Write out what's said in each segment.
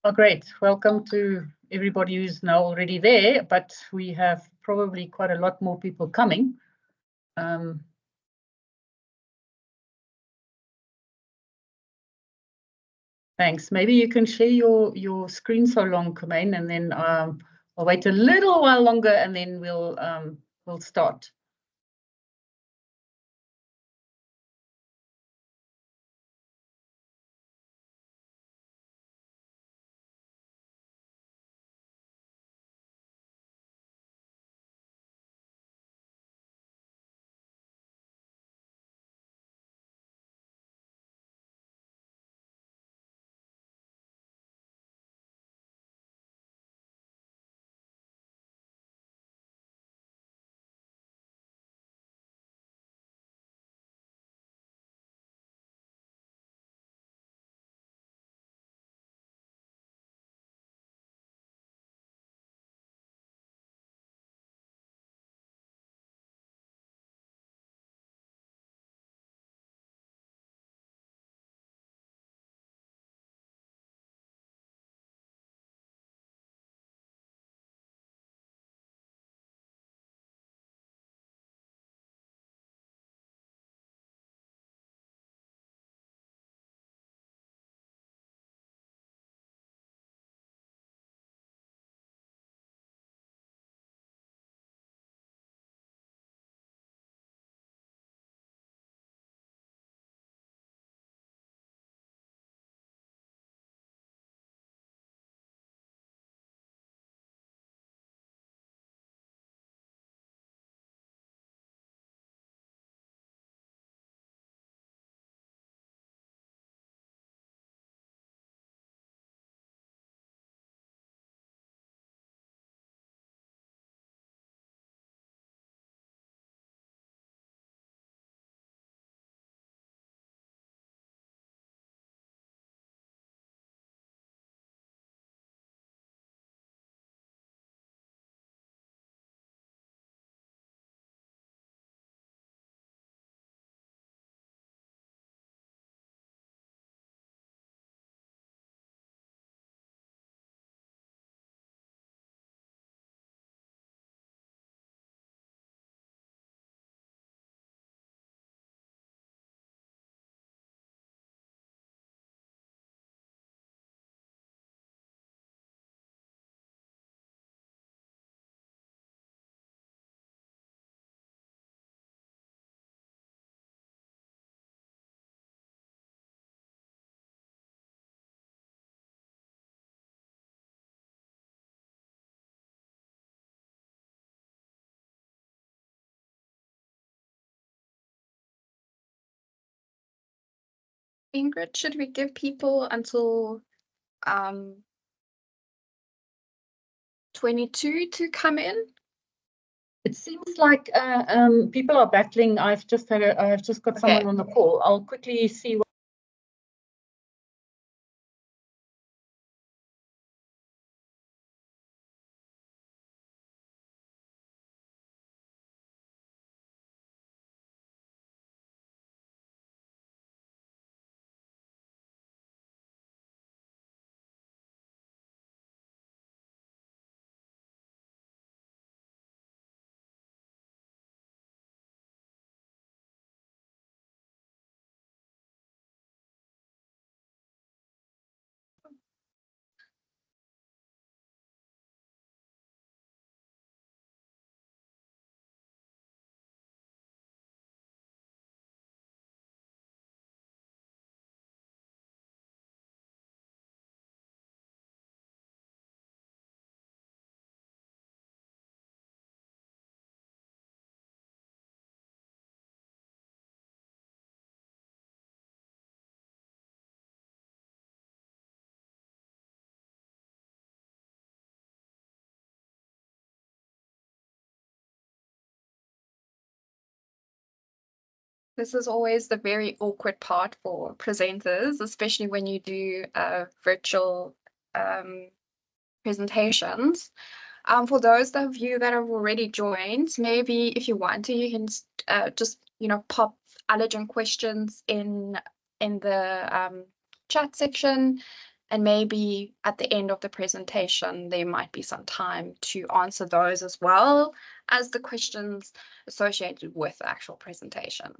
Oh, great. Welcome to everybody who's now already there, but we have probably quite a lot more people coming. Thanks. Maybe you can share your screen so long, Kumain, and then I'll wait a little while longer and then we'll start. Ingrid, should we give people until 22 to come in? It seems like people are battling. I've just got someone on the call. I'll quickly see what This is always the very awkward part for presenters, especially when you do virtual presentations. For those of you that have already joined, maybe if you want to, you can just pop allergen questions in the chat section, And maybe at the end of the presentation, there might be some time to answer those as well as the questions associated with the actual presentation.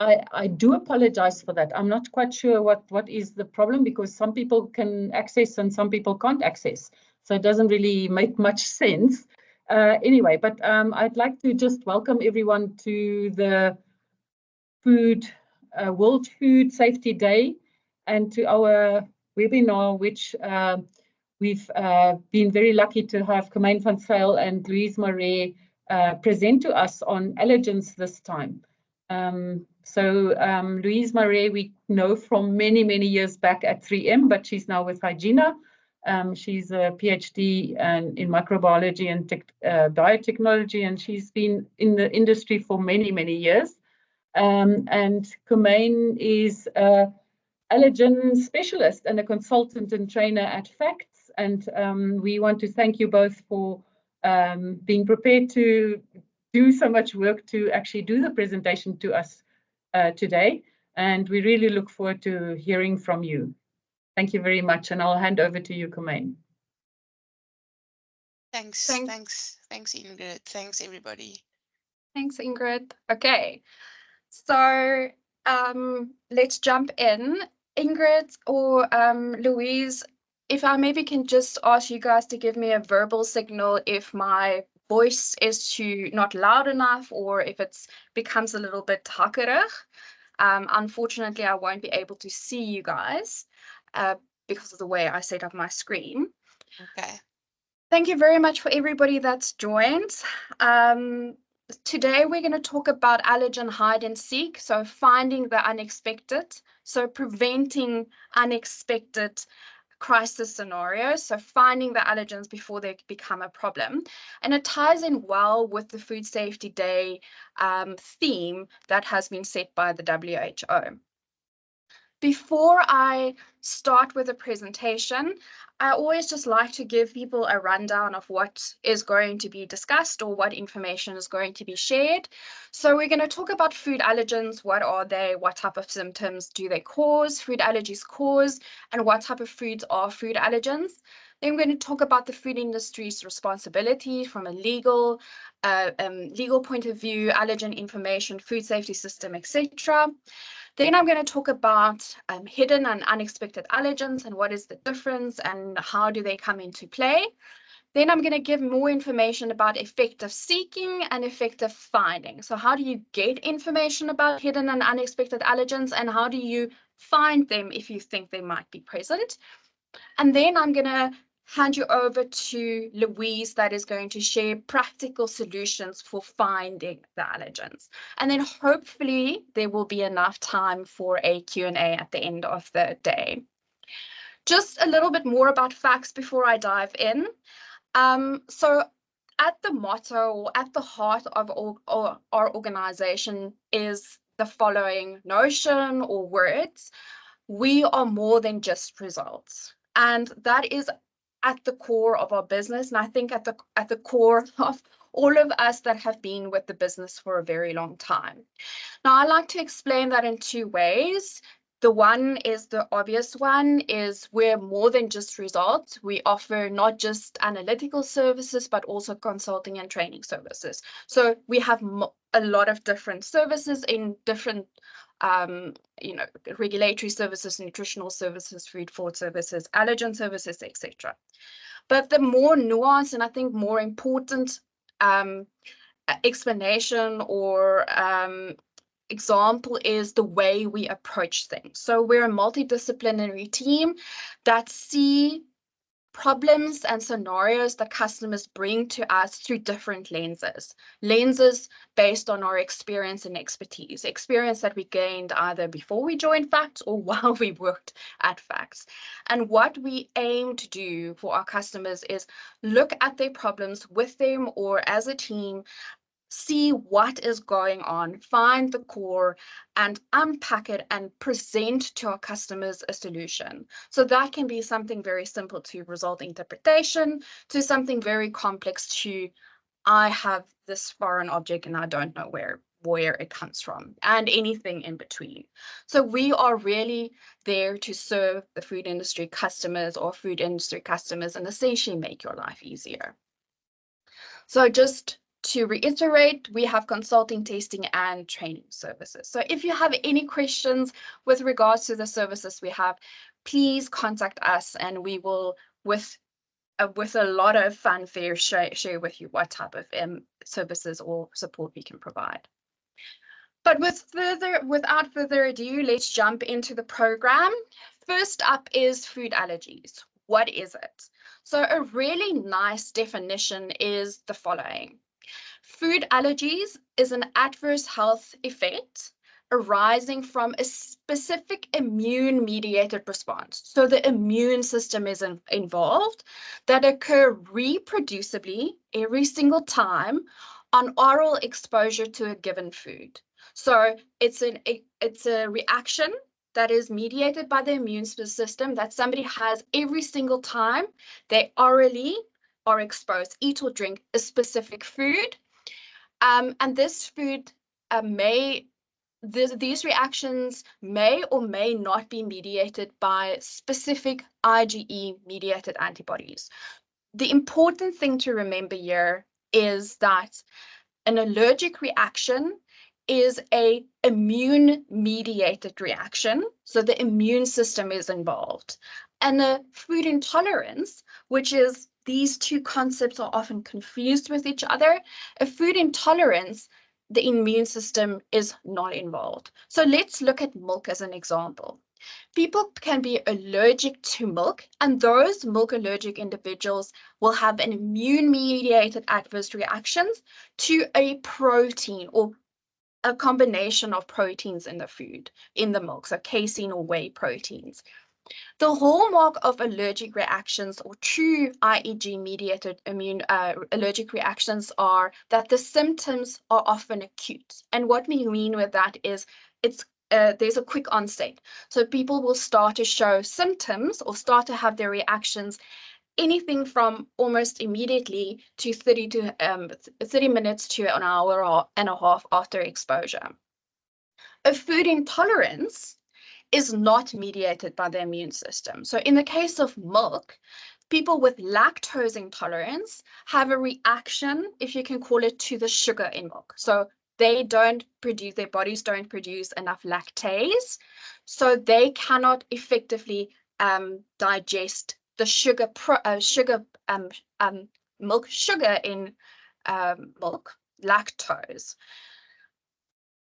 I do apologize for that. I'm not quite sure what is the problem, because some people can access and some people can't access. So it doesn't really make much sense. Anyway, but I'd like to just welcome everyone to the World Food Safety Day and to our webinar, which we've been very lucky to have Commemoration van Zyl and Louise Marais present to us on allergens this time. Louise Marais we know from many, many years back at 3M, but she's now with Hygiena. She's a PhD in microbiology and biotechnology, and she's been in the industry for many, many years. And Commemoration is an allergen specialist and a consultant and trainer at FACTS. And we want to thank you both for being prepared to do so much work to actually do the presentation to us today. And we really look forward to hearing from you. Thank you very much. And I'll hand over to you, Commemoration. Thanks, Ingrid. Thanks, everybody. Thanks, Ingrid. Okay, so let's jump in. Ingrid or Louise, if I maybe can just ask you guys to give me a verbal signal if my voice is not loud enough or if it becomes a little bit hakkerig. Unfortunately, I won't be able to see you guys because of the way I set up my screen. Okay. Thank you very much for everybody that's joined. Today we're going to talk about allergen hide and seek, so finding the unexpected, so preventing unexpected crisis scenarios, so finding the allergens before they become a problem. And it ties in well with the Food Safety Day theme that has been set by the WHO. Before I start with the presentation, I always just like to give people a rundown of what is going to be discussed or what information is going to be shared. So we're going to talk about food allergens. What are they? What type of symptoms do they cause? Food allergies cause, and what type of foods are food allergens? Then we're going to talk about the food industry's responsibility from a legal point of view, allergen information, food safety system, etc. Then I'm going to talk about hidden and unexpected allergens and what is the difference and how do they come into play. Then I'm going to give more information about effective seeking and effective finding. So how do you get information about hidden and unexpected allergens, and how do you find them if you think they might be present? And then I'm going to hand you over to Louise, that is going to share practical solutions for finding the allergens. And then hopefully there will be enough time for a Q&A at the end of the day. Just a little bit more about facts before I dive in. So at the motto or at the heart of our organization is the following notion or words: we are more than just results. And that is at the core of our business, and I think at the core of all of us that have been with the business for a very long time. Now, I like to explain that in two ways. The one is the obvious one, is we're more than just results. We offer not just analytical services, but also consulting and training services. So we have a lot of different services in different regulatory services, nutritional services, food forward services, allergen services, etc. But the more nuanced and I think more important explanation or example is the way we approach things. So we're a multidisciplinary team that see problems and scenarios that customers bring to us through different lenses based on our experience and experience that we gained either before we joined Facts or while we worked at Facts. And what we aim to do for our customers is look at their problems with them or as a team, see what is going on, find the core, and unpack it and present to our customers a solution. So that can be something very simple to result interpretation, to something very complex to, I have this foreign object and I don't know where it comes from, and anything in between. So we are really there to serve the food industry customers or food industry customers and essentially make your life easier. So just to reiterate, we have consulting, testing, and training services. So if you have any questions with regards to the services we have, please contact us and we will, with a lot of fanfare, share with you what type of services or support we can provide. But without further ado, let's jump into the program. First up is food allergies. What is it? So a really nice definition is the following. Food allergies is an adverse health effect arising from a specific immune-mediated response. So the immune system is involved that occur reproducibly every single time on oral exposure to a given food. So it's a reaction that is mediated by the immune system that somebody has every single time they orally are exposed, eat or drink a specific food. And this food these reactions may or may not be mediated by specific IgE-mediated antibodies. The important thing to remember here is that an allergic reaction is a immune-mediated reaction, so the immune system is involved. And a food intolerance, which is these two concepts are often confused with each other. A food intolerance, the immune system is not involved. So let's look at milk as an example. People can be allergic to milk, and those milk allergic individuals will have an immune-mediated adverse reactions to a protein or a combination of proteins in the food, in the milk, so casein or whey proteins. The hallmark of allergic reactions or true IEG-mediated immune allergic reactions are that the symptoms are often acute. And what we mean with that is there's a quick onset. So people will start to show symptoms or start to have their reactions anything from almost immediately to 30 minutes to an hour and a half after exposure. A food intolerance is not mediated by the immune system. So in the case of milk, people with lactose intolerance have a reaction, if you can call it, to the sugar in milk. So their bodies don't produce enough lactase, so they cannot effectively digest the milk sugar in milk, lactose.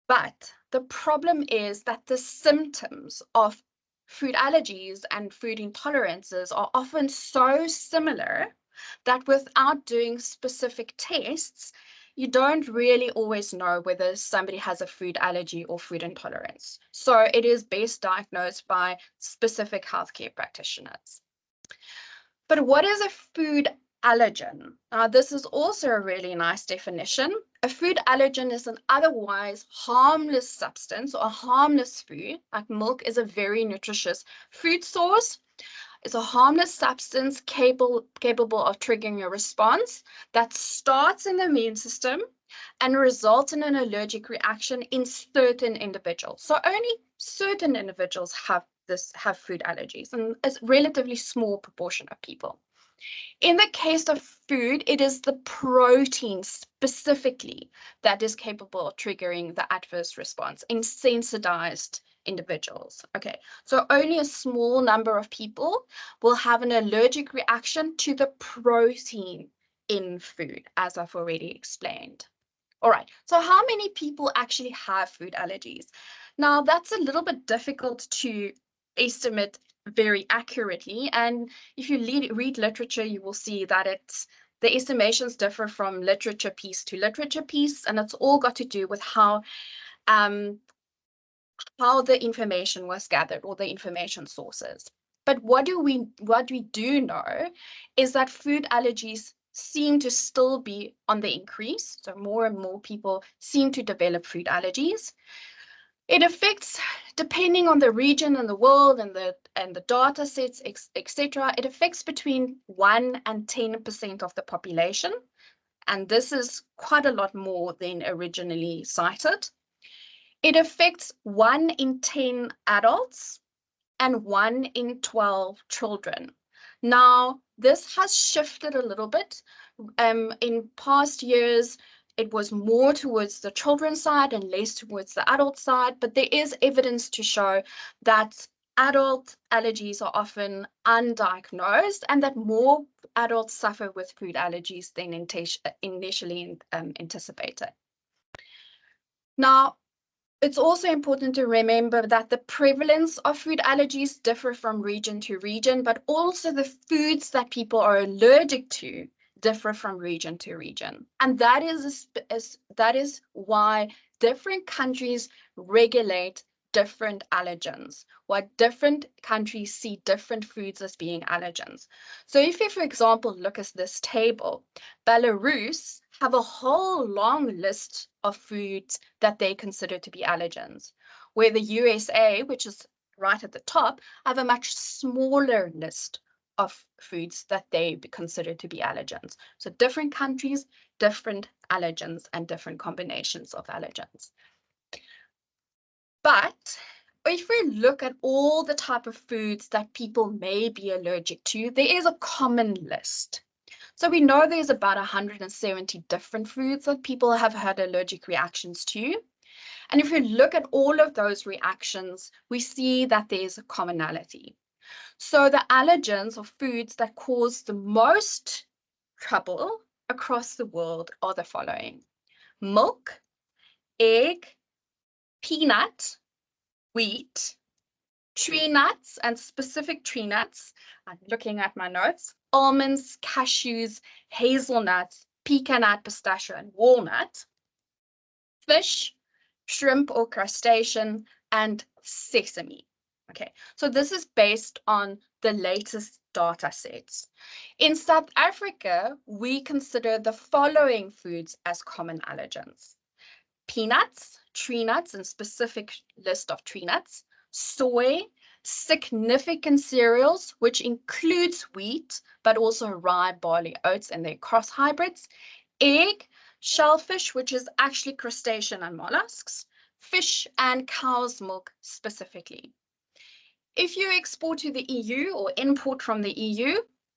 But the problem is that the symptoms of food allergies and food intolerances are often so similar that without doing specific tests, you don't really always know whether somebody has a food allergy or food intolerance. So it is best diagnosed by specific healthcare practitioners. But what is a food allergen? This is also a really nice definition. A food allergen is an otherwise harmless substance or harmless food, like milk is a very nutritious food source. It's a harmless substance capable of triggering a response that starts in the immune system and results in an allergic reaction in certain individuals. So only certain individuals have food allergies, and it's a relatively small proportion of people. In the case of food, it is the protein specifically that is capable of triggering the adverse response in sensitized individuals. Okay, so only a small number of people will have an allergic reaction to the protein in food, as I've already explained. All right, so how many people actually have food allergies? Now, that's a little bit difficult to estimate very accurately. And if you read literature, you will see that the estimations differ from literature piece to literature piece, and it's all got to do with how the information was gathered or the information sources. But what we do know is that food allergies seem to still be on the increase. So more and more people seem to develop food allergies. It affects, depending on the region and the world and the data sets, etc., it affects between 1 and 10% of the population. And this is quite a lot more than originally cited. It affects 1 in 10 adults and 1 in 12 children. Now, this has shifted a little bit. In past years, it was more towards the children's side and less towards the adult side, but there is evidence to show that adult allergies are often undiagnosed and that more adults suffer with food allergies than initially anticipated. Now, it's also important to remember that the prevalence of food allergies differ from region to region, but also the foods that people are allergic to differ from region to region. And that is why different countries regulate different allergens, why different countries see different foods as being allergens. So if you, for example, look at this table, Belarus have a whole long list of foods that they consider to be allergens, where the USA, which is right at the top, have a much smaller list of foods that they consider to be allergens. So different countries, different allergens, and different combinations of allergens. But if we look at all the type of foods that people may be allergic to, there is a common list. So we know there's about 170 different foods that people have had allergic reactions to. And if we look at all of those reactions, we see that there's a commonality. So the allergens or foods that cause the most trouble across the world are the following: milk, egg, peanut, wheat, tree nuts and specific tree nuts. I'm looking at my notes: almonds, cashews, hazelnuts, pecan nut, pistachio, and walnut, fish, shrimp or crustacean, and sesame. Okay, so this is based on the latest data sets. In South Africa, we consider the following foods as common allergens: peanuts, tree nuts, and specific list of tree nuts, soy, significant cereals, which includes wheat, but also rye, barley, oats, and their cross hybrids, egg, shellfish, which is actually crustacean and mollusks, fish, and cow's milk specifically. If you export to the EU or import from the EU,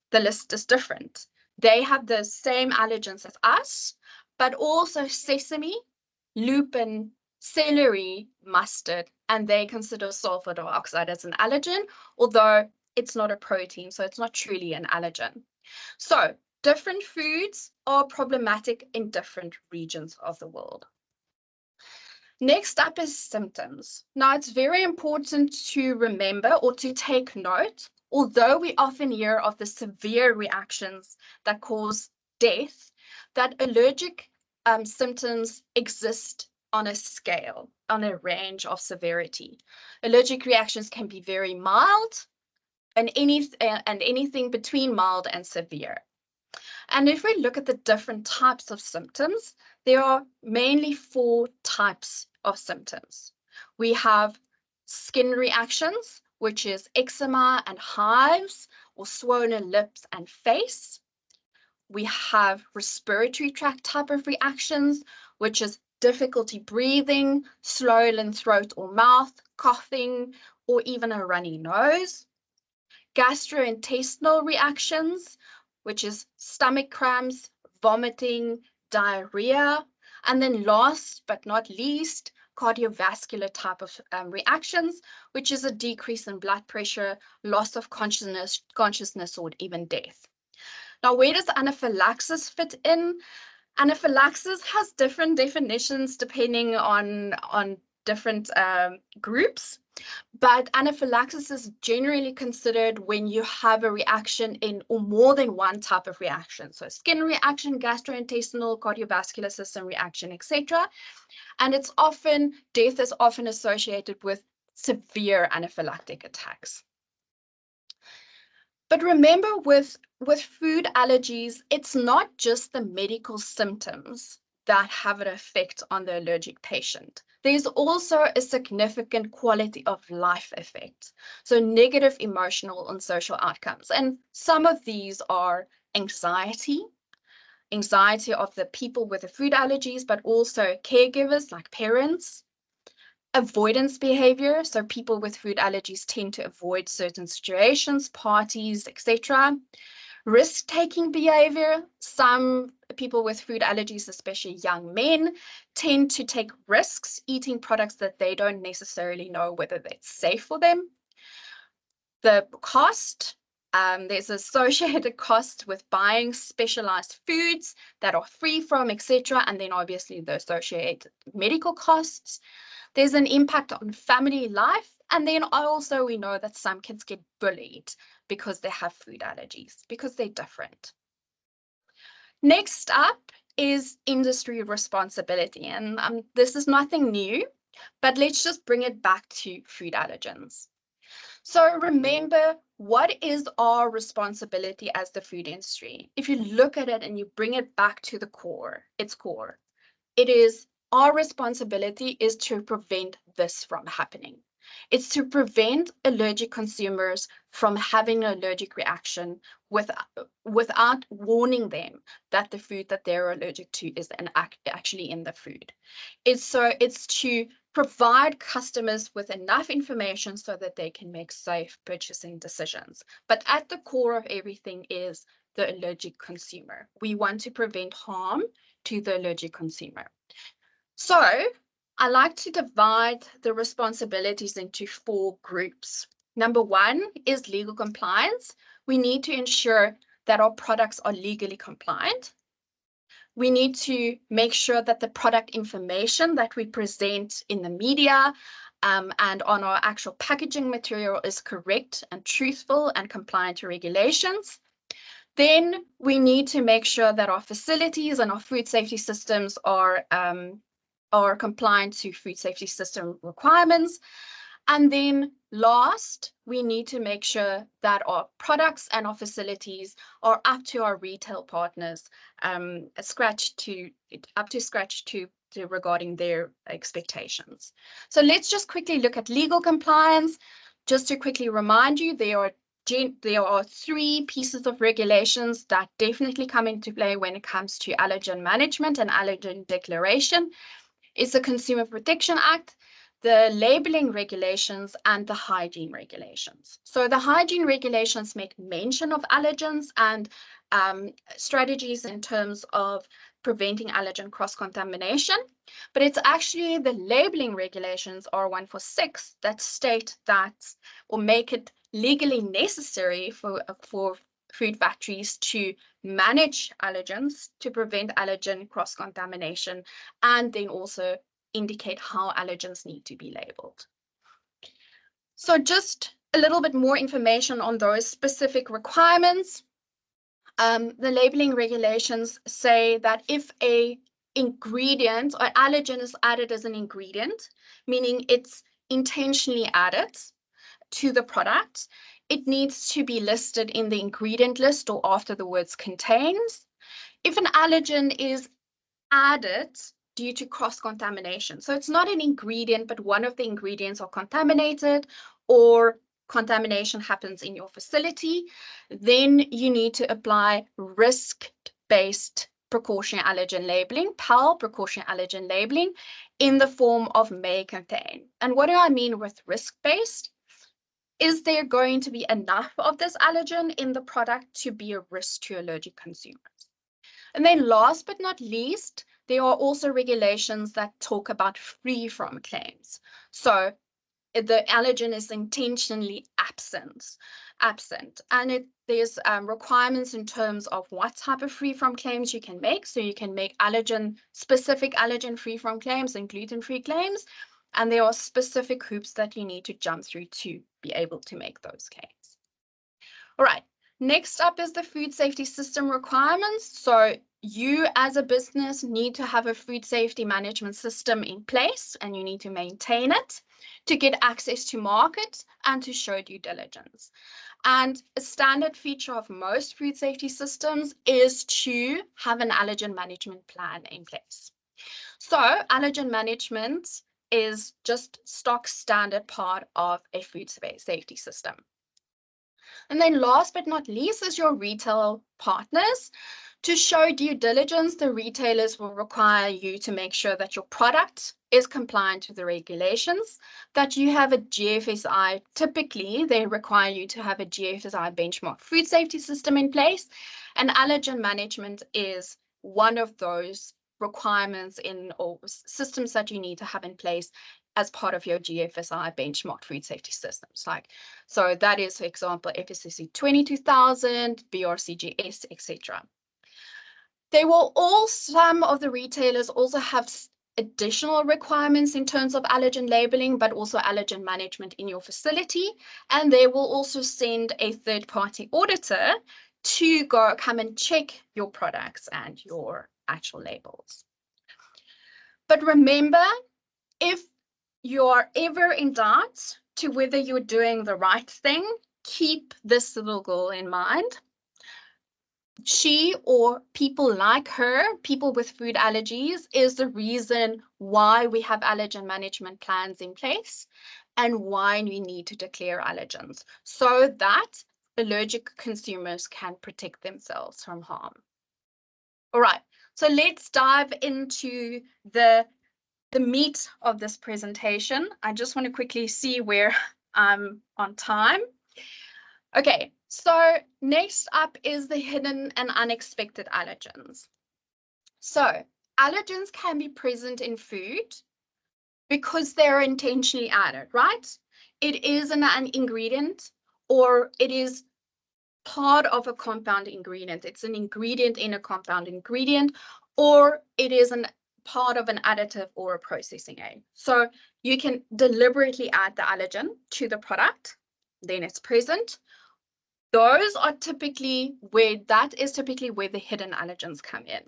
the list is different. They have the same allergens as us, but also sesame, lupin, celery, mustard, and they consider sulfur dioxide as an allergen, although it's not a protein, so it's not truly an allergen. So different foods are problematic in different regions of the world. Next up is symptoms. Now, it's very important to remember or to take note, although we often hear of the severe reactions that cause death, that allergic symptoms exist on a scale, on a range of severity. Allergic reactions can be very mild and anything between mild and severe. And if we look at the different types of symptoms, there are mainly 4 types of symptoms. We have skin reactions, which is eczema and hives, or swollen lips and face. We have respiratory tract type of reactions, which is difficulty breathing, swollen throat or mouth, coughing, or even a runny nose. Gastrointestinal reactions, which is stomach cramps, vomiting, diarrhea, and then last but not least, cardiovascular type of reactions, which is a decrease in blood pressure, loss of consciousness, or even death. Now, where does anaphylaxis fit in? Anaphylaxis has different definitions depending on different groups. But anaphylaxis is generally considered when you have a reaction in or more than one type of reaction. So skin reaction, gastrointestinal, cardiovascular system reaction, etc. And death is often associated with severe anaphylactic attacks. But remember, with food allergies, it's not just the medical symptoms that have an effect on the allergic patient. There's also a significant quality of life effect, so negative emotional and social outcomes. And some of these are anxiety of the people with the food allergies, but also caregivers like parents. Avoidance behavior, so people with food allergies tend to avoid certain situations, parties, etc. Risk-taking behavior. Some people with food allergies, especially young men, tend to take risks eating products that they don't necessarily know whether they're safe for them. The cost, there's associated cost with buying specialized foods that are free from, etc. And then obviously the associated medical costs. There's an impact on family life. And then also we know that some kids get bullied because they have food allergies, because they're different. Next up is industry responsibility. And this is nothing new, but let's just bring it back to food allergens. So remember, what is our responsibility as the food industry? If you look at it and you bring it back to the core, its core, it is our responsibility is to prevent this from happening. It's to prevent allergic consumers from having an allergic reaction without warning them that the food that they're allergic to is actually in the food. It's to provide customers with enough information so that they can make safe purchasing decisions. But at the core of everything is the allergic consumer. We want to prevent harm to the allergic consumer. So I like to divide the responsibilities into 4 groups. Number 1 is legal compliance. We need to ensure that our products are legally compliant. We need to make sure that the product information that we present in the media and on our actual packaging material is correct and truthful and compliant to regulations. Then we need to make sure that our facilities and our food safety systems are compliant to food safety system requirements. And then last, we need to make sure that our products and our facilities are up to our retail partners, up to scratch to regarding their expectations. So let's just quickly look at legal compliance. Just to quickly remind you, there are 3 pieces of regulations that definitely come into play when it comes to allergen management and allergen declaration. It's the Consumer Protection Act, the labeling regulations, and the hygiene regulations. So the hygiene regulations make mention of allergens and strategies in terms of preventing allergen cross-contamination, but it's actually the labeling regulations R146 that state that, or make it legally necessary for food factories to manage allergens to prevent allergen cross-contamination, and then also indicate how allergens need to be labeled. So just a little bit more information on those specific requirements. The labeling regulations say that if a ingredient or allergen is added as an ingredient, meaning it's intentionally added to the product, it needs to be listed in the ingredient list or after the words contains. If an allergen is added due to cross-contamination, so it's not an ingredient, but one of the ingredients are contaminated or contamination happens in your facility, then you need to apply risk-based precautionary allergen labeling, PAL, precautionary allergen labeling, in the form of may contain. And what do I mean with risk-based? Is there going to be enough of this allergen in the product to be a risk to allergic consumers? And then last but not least, there are also regulations that talk about free from claims. So the allergen is intentionally absent. And there's requirements in terms of what type of free from claims you can make. So you can make specific allergen free from claims and gluten-free claims. And there are specific hoops that you need to jump through to be able to make those claims. All right, next up is the food safety system requirements. So you as a business need to have a food safety management system in place, and you need to maintain it to get access to market and to show due diligence. And a standard feature of most food safety systems is to have an allergen management plan in place. So allergen management is just stock standard part of a food safety system. And then last but not least is your retail partners. To show due diligence, the retailers will require you to make sure that your product is compliant to the regulations, that you have a GFSI. Typically, they require you to have a GFSI benchmark food safety system in place, and allergen management is one of those requirements or systems that you need to have in place as part of your GFSI benchmark food safety systems. So that is, for example, FSSC 22000, BRCGS, etc. Some of the retailers also have additional requirements in terms of allergen labeling, but also allergen management in your facility. And they will also send a third-party auditor to come and check your products and your actual labels. But remember, if you're ever in doubt to whether you're doing the right thing, keep this little girl in mind. She or people like her, people with food allergies, is the reason why we have allergen management plans in place and why we need to declare allergens so that allergic consumers can protect themselves from harm. All right, so let's dive into the meat of this presentation. I just want to quickly see where I'm on time. Okay, so next up is the hidden and unexpected allergens. So allergens can be present in food because they're intentionally added, right? It is an ingredient, or it is part of a compound ingredient. It's an ingredient in a compound ingredient, or it is a part of an additive or a processing aid. So you can deliberately add the allergen to the product, then it's present. Those are typically where, that is typically where the hidden allergens come in.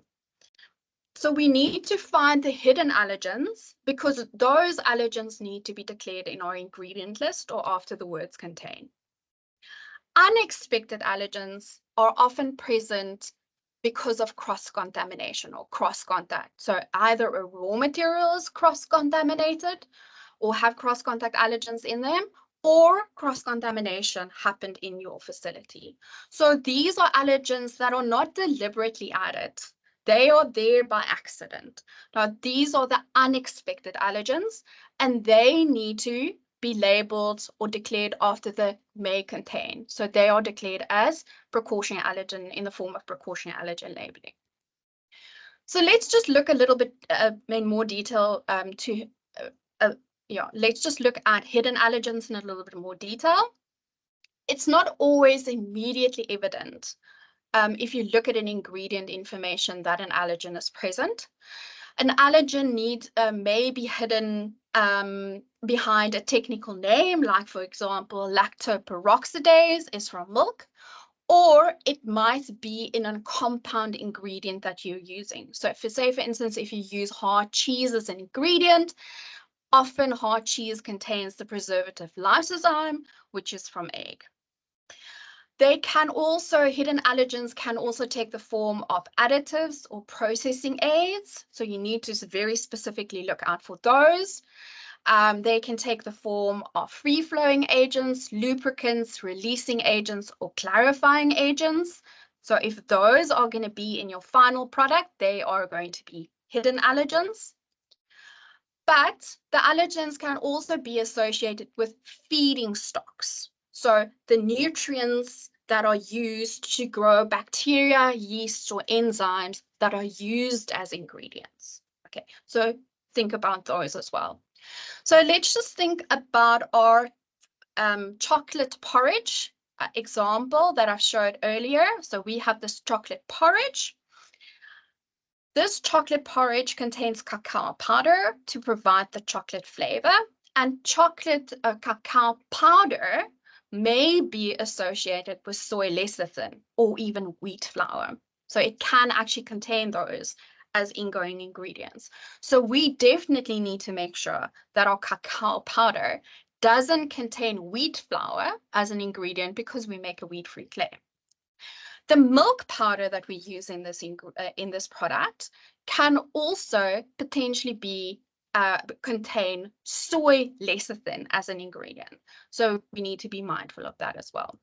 So we need to find the hidden allergens, because those allergens need to be declared in our ingredient list or after the words contain. Unexpected allergens are often present because of cross-contamination or cross-contact. So either a raw material is cross-contaminated or have cross-contact allergens in them, or cross-contamination happened in your facility. So these are allergens that are not deliberately added. They are there by accident. Now, these are the unexpected allergens, and they need to be labeled or declared after the may contain. So they are declared as precautionary allergen in the form of precautionary allergen labeling. So let's just look a little bit in more detail let's just look at hidden allergens in a little bit more detail. It's not always immediately evident if you look at an ingredient information that an allergen is present. An allergen may be hidden behind a technical name, like for example, lactoperoxidase is from milk, or it might be in a compound ingredient that you're using. So for instance, if you use hard cheese as an ingredient, often hard cheese contains the preservative lysozyme, which is from egg. Hidden allergens can also take the form of additives or processing aids. So you need to very specifically look out for those. They can take the form of free-flowing agents, lubricants, releasing agents, or clarifying agents. So if those are going to be in your final product, they are going to be hidden allergens. But the allergens can also be associated with feeding stocks. So the nutrients that are used to grow bacteria, yeasts, or enzymes that are used as ingredients. Okay, so think about those as well. So let's just think about our chocolate porridge example that I showed earlier. So we have this chocolate porridge. This chocolate porridge contains cacao powder to provide the chocolate flavor, and chocolate cacao powder may be associated with soy lecithin or even wheat flour. So it can actually contain those as ingoing ingredients. So we definitely need to make sure that our cacao powder doesn't contain wheat flour as an ingredient, because we make a wheat-free clay. The milk powder that we use in this product can also potentially contain soy lecithin as an ingredient. So we need to be mindful of that as well.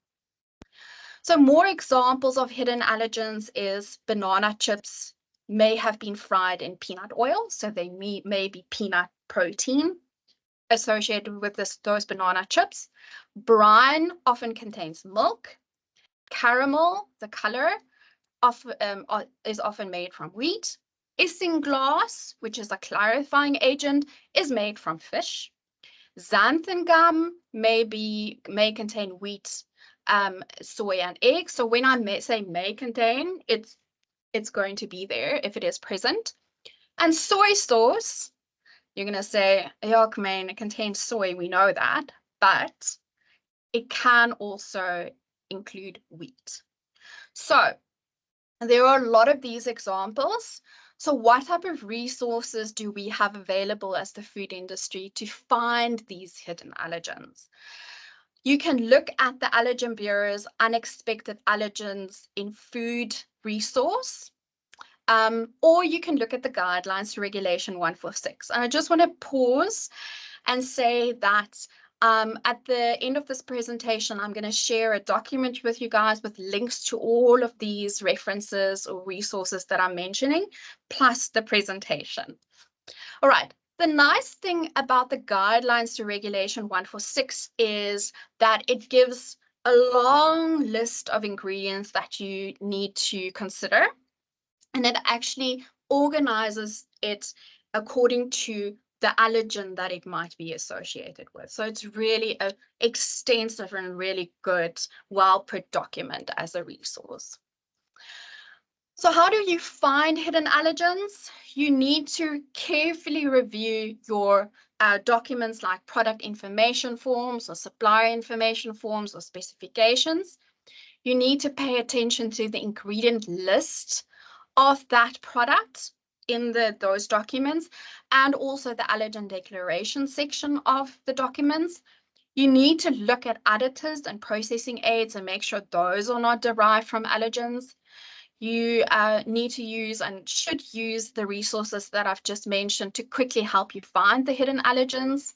So more examples of hidden allergens is banana chips may have been fried in peanut oil. So they may be peanut protein associated with those banana chips. Brine often contains milk. Caramel, the color, is often made from wheat. Isinglass, which is a clarifying agent, is made from fish. Xanthan gum may contain wheat, soy, and egg. So when I say may contain, it's going to be there if it is present. And soy sauce, you're going to say, yeah, it contains soy, we know that, but it can also include wheat. So there are a lot of these examples. So what type of resources do we have available as the food industry to find these hidden allergens? You can look at the Allergen Bureau's unexpected allergens in food resource, or you can look at the guidelines to Regulation 146. And I just want to pause and say that at the end of this presentation, I'm going to share a document with you guys with links to all of these references or resources that I'm mentioning, plus the presentation. All right. The nice thing about the guidelines to Regulation 146 is that it gives a long list of ingredients that you need to consider, and it actually organizes it according to the allergen that it might be associated with. So it's really an extensive and really good, well-put document as a resource. So how do you find hidden allergens? You need to carefully review your documents like product information forms or supplier information forms or specifications. You need to pay attention to the ingredient list of that product in those documents, and also the allergen declaration section of the documents. You need to look at additives and processing aids and make sure those are not derived from allergens. You need to use and should use the resources that I've just mentioned to quickly help you find the hidden allergens.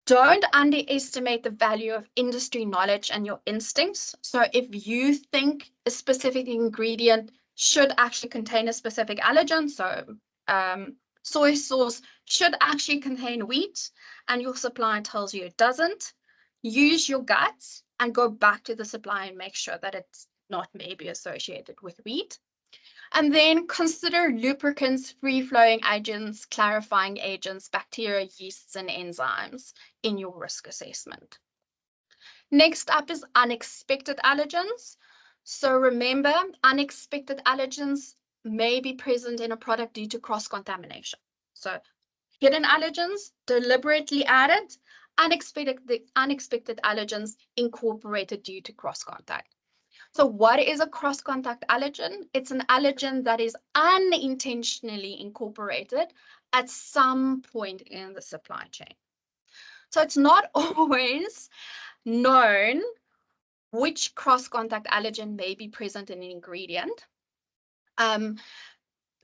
Don't underestimate the value of industry knowledge and your instincts. So if you think a specific ingredient should actually contain a specific allergen, so soy sauce should actually contain wheat, and your supplier tells you it doesn't, use your guts and go back to the supplier and make sure that it's not maybe associated with wheat. And then consider lubricants, free-flowing agents, clarifying agents, bacteria, yeasts, and enzymes in your risk assessment. Next up is unexpected allergens. So remember, unexpected allergens may be present in a product due to cross-contamination. So hidden allergens deliberately added, unexpected allergens incorporated due to cross-contact. So what is a cross-contact allergen? It's an allergen that is unintentionally incorporated at some point in the supply chain. So it's not always known which cross-contact allergen may be present in an ingredient. And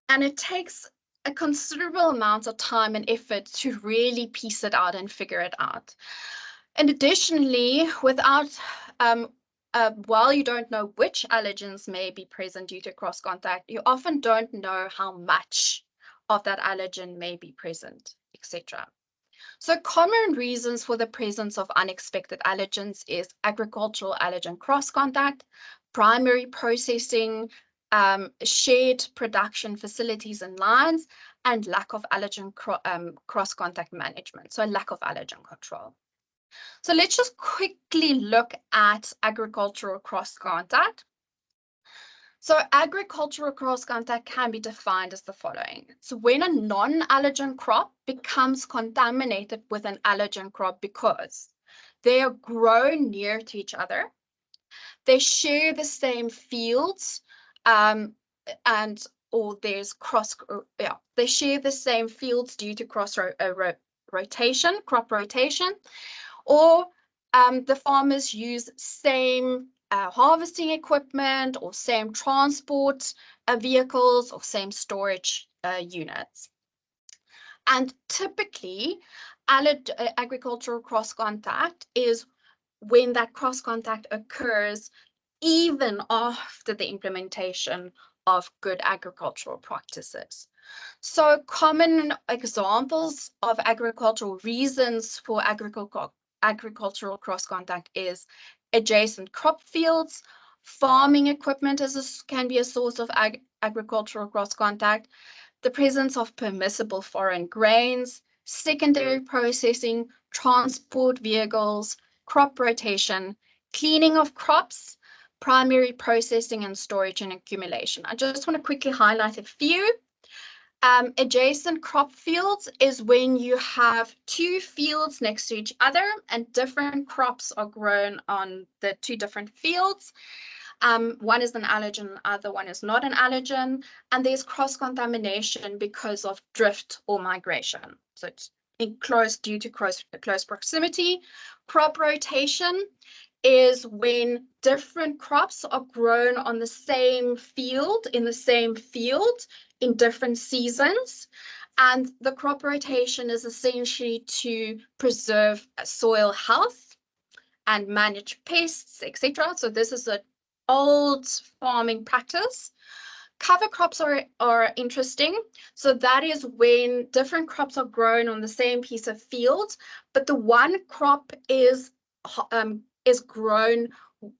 it takes a considerable amount of time and effort to really piece it out and figure it out. And additionally, while you don't know which allergens may be present due to cross-contact, you often don't know how much of that allergen may be present, etc. So common reasons for the presence of unexpected allergens is agricultural allergen cross-contact, primary processing, shared production facilities and lines, and lack of allergen cross-contact management, so lack of allergen control. So let's just quickly look at agricultural cross-contact. So agricultural cross-contact can be defined as the following. So when a non-allergen crop becomes contaminated with an allergen crop because they are grown near to each other, they share the same fields, they share the same fields due to crop rotation, or the farmers use same harvesting equipment or same transport vehicles or same storage units. And typically, agricultural cross-contact is when that cross-contact occurs even after the implementation of good agricultural practices. So common examples of agricultural reasons for agricultural cross-contact is adjacent crop fields, farming equipment can be a source of agricultural cross-contact, the presence of permissible foreign grains, secondary processing, transport vehicles, crop rotation, cleaning of crops, primary processing and storage and accumulation. I just want to quickly highlight a few. Adjacent crop fields is when you have two fields next to each other and different crops are grown on the two different fields. One is an allergen, the other one is not an allergen, and there's cross-contamination because of drift or migration. So it's enclosed due to close proximity. Crop rotation is when different crops are grown on the same field, in different seasons. And the crop rotation is essentially to preserve soil health and manage pests, etc. So this is an old farming practice. Cover crops are interesting. So that is when different crops are grown on the same piece of field, but the one crop is grown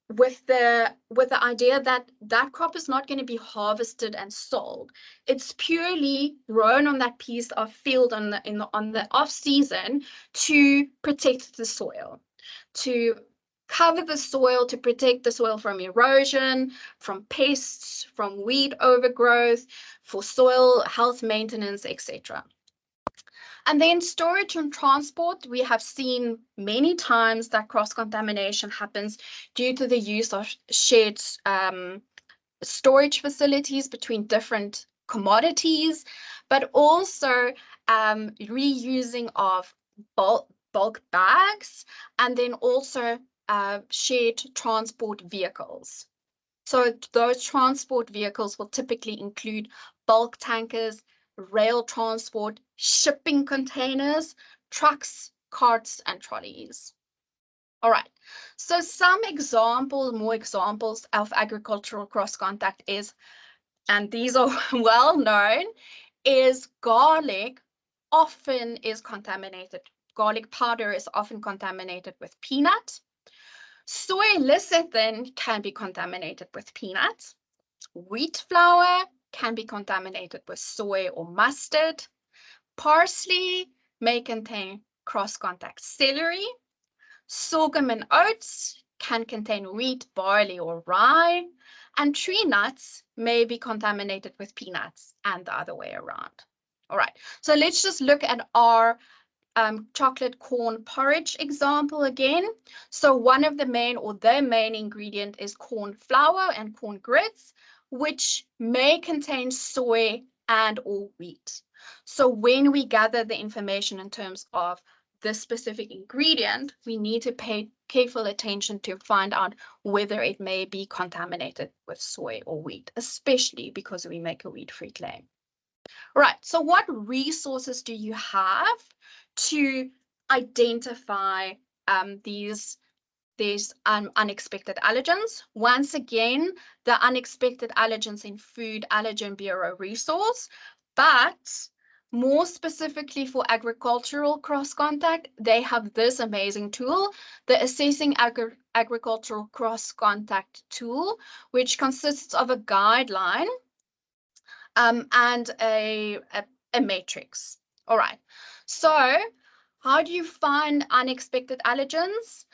with the idea that that crop is not going to be harvested and sold. It's purely grown on that piece of field on the off season to protect the soil, to cover the soil, to protect the soil from erosion, from pests, from weed overgrowth, for soil health maintenance, etc. And then storage and transport, we have seen many times that cross-contamination happens due to the use of shared storage facilities between different commodities, but also reusing of bulk bags, and then also shared transport vehicles. So those transport vehicles will typically include bulk tankers, rail transport, shipping containers, trucks, carts, and trolleys. All right, so some examples, more examples of agricultural cross-contact is, and these are well known, is garlic often is contaminated. Garlic powder is often contaminated with peanut. Soy lecithin can be contaminated with peanuts. Wheat flour can be contaminated with soy or mustard. Parsley may contain cross-contact celery. Sorghum and oats can contain wheat, barley, or rye. And tree nuts may be contaminated with peanuts and the other way around. All right, so let's just look at our chocolate corn porridge example again. So one of the main, or the main ingredient is corn flour and corn grits, which may contain soy and or wheat. So when we gather the information in terms of this specific ingredient, we need to pay careful attention to find out whether it may be contaminated with soy or wheat, especially because we make a wheat-free claim. Right, so what resources do you have to identify these unexpected allergens? Once again, the Unexpected Allergens in Food Allergen Bureau resource, but more specifically for agricultural cross-contact, they have this amazing tool, the Assessing Agricultural Cross-Contact tool, which consists of a guideline and a matrix. All right, so how do you find unexpected allergens?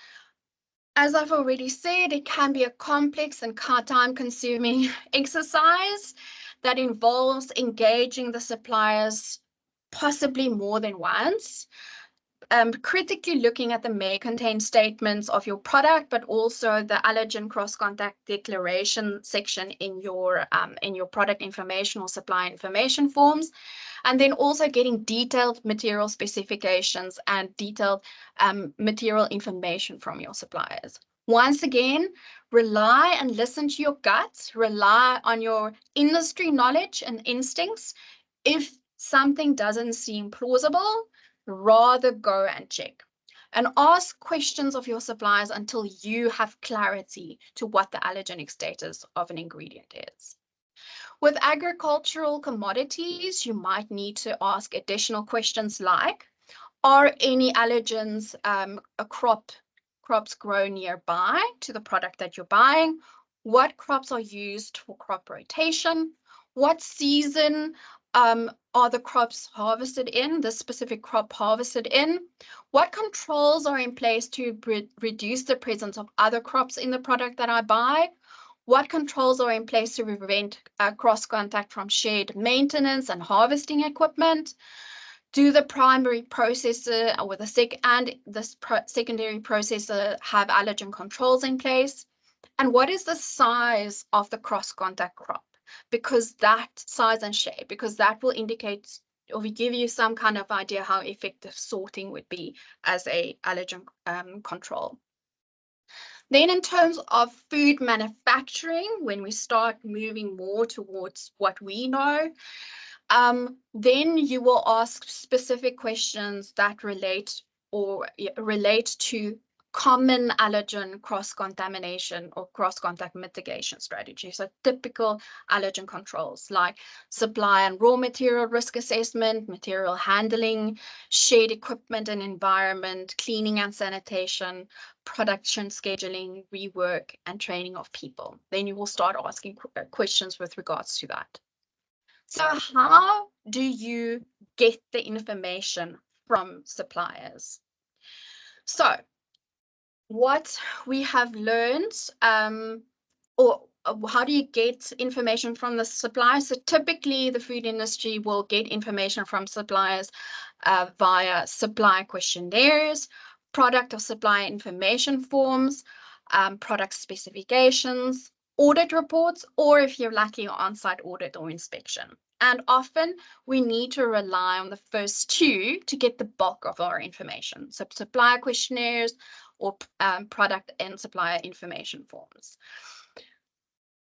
As I've already said, it can be a complex and time-consuming exercise that involves engaging the suppliers possibly more than once. Critically looking at the may contain statements of your product, but also the allergen cross-contact declaration section in your product information or supply information forms, and then also getting detailed material specifications and detailed material information from your suppliers. Once again, rely and listen to your gut, rely on your industry knowledge and instincts. If something doesn't seem plausible, rather go and check and ask questions of your suppliers until you have clarity to what the allergenic status of an ingredient is. With agricultural commodities, you might need to ask additional questions like, are any allergens crops grown nearby to the product that you're buying? What crops are used for crop rotation? What season are the crops harvested in, the specific crop harvested in? What controls are in place to reduce the presence of other crops in the product that I buy? What controls are in place to prevent cross-contact from shared maintenance and harvesting equipment? Do the primary processor or the secondary processor have allergen controls in place? And what is the size of the cross-contact crop? Because that size and shape, because that will indicate or we give you some kind of idea how effective sorting would be as a allergen control. Then in terms of food manufacturing, when we start moving more towards what we know, then you will ask specific questions that relate to common allergen cross-contamination or cross-contact mitigation strategy. So typical allergen controls like supply and raw material risk assessment, material handling, shared equipment and environment, cleaning and sanitation, production scheduling, rework, and training of people. Then you will start asking questions with regards to that. So how do you get the information from suppliers? So what we have learned, or how do you get information from the suppliers? So typically the food industry will get information from suppliers via supply questionnaires, product or supplier information forms, product specifications, audit reports, or if you're lucky, on-site audit or inspection. And often we need to rely on the first two to get the bulk of our information. So supplier questionnaires or product and supplier information forms.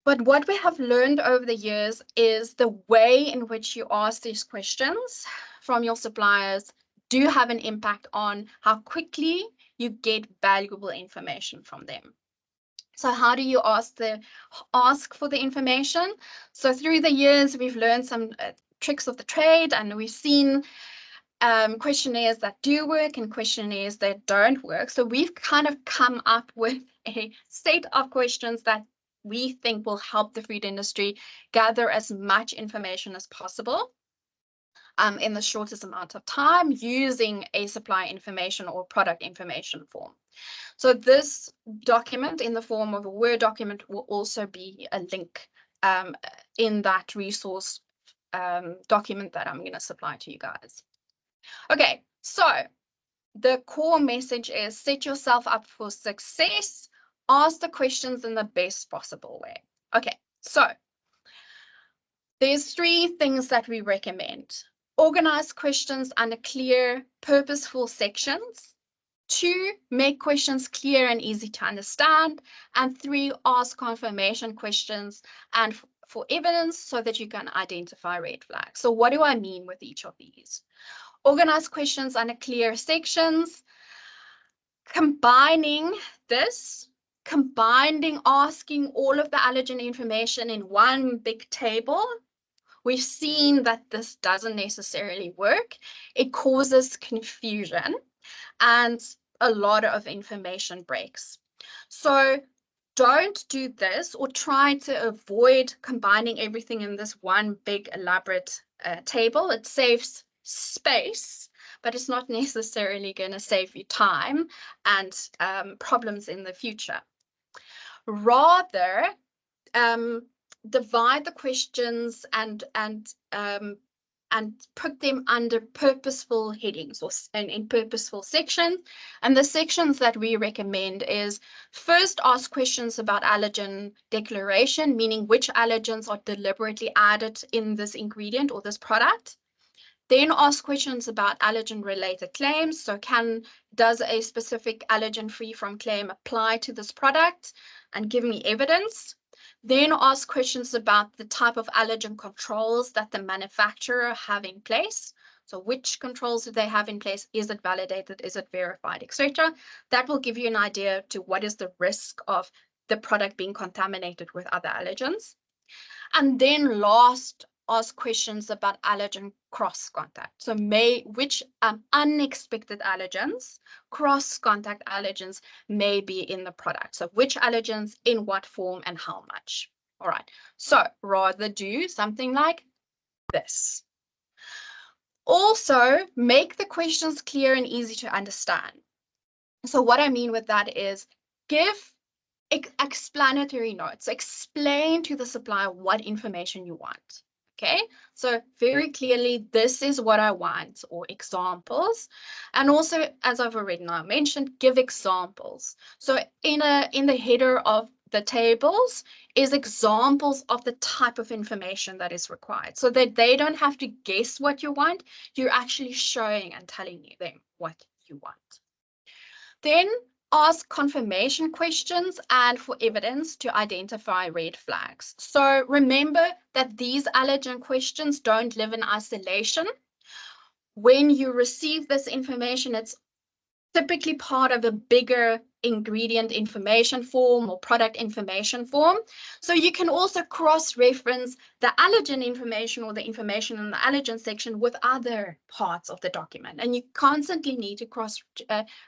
But what we have learned over the years is the way in which you ask these questions from your suppliers do have an impact on how quickly you get valuable information from them. So how do you ask for the information? So through the years, we've learned some tricks of the trade, and we've seen questionnaires that do work and questionnaires that don't work. So we've kind of come up with a set of questions that we think will help the food industry gather as much information as possible in the shortest amount of time using a supply information or product information form. So this document in the form of a Word document will also be a link in that resource document that I'm going to supply to you guys. Okay, so the core message is set yourself up for success, ask the questions in the best possible way. Okay, so there's 3 things that we recommend. Organize questions under clear, purposeful sections. 2, make questions clear and easy to understand. And 3, ask confirmation questions and for evidence so that you can identify red flags. So what do I mean with each of these? Organize questions under clear sections. Combining asking all of the allergen information in one big table. We've seen that this doesn't necessarily work. It causes confusion and a lot of information breaks. So don't do this, or try to avoid combining everything in this one big elaborate table. It saves space, but it's not necessarily going to save you time and problems in the future. Rather, divide the questions and put them under purposeful headings or in purposeful sections. And the sections that we recommend is first ask questions about allergen declaration, meaning which allergens are deliberately added in this ingredient or this product. Then ask questions about allergen-related claims. So does a specific allergen-free from claim apply to this product? And give me evidence. Then ask questions about the type of allergen controls that the manufacturer have in place. So which controls do they have in place? Is it validated? Is it verified, etc.? That will give you an idea to what is the risk of the product being contaminated with other allergens. And then last, ask questions about allergen cross-contact. So which unexpected allergens, cross-contact allergens may be in the product. So which allergens, in what form, and how much. All right, so rather do something like this. Also, make the questions clear and easy to understand. So what I mean with that is give explanatory notes. Explain to the supplier what information you want. Okay, so very clearly, this is what I want, or examples. And also, as I've already now mentioned, give examples. So in the header of the tables is examples of the type of information that is required, so that they don't have to guess what you want. You're actually showing and telling them what you want. Then ask confirmation questions and for evidence to identify red flags. So remember that these allergen questions don't live in isolation. When you receive this information, it's typically part of a bigger ingredient information form or product information form. So you can also cross-reference the allergen information or the information in the allergen section with other parts of the document. And you constantly need to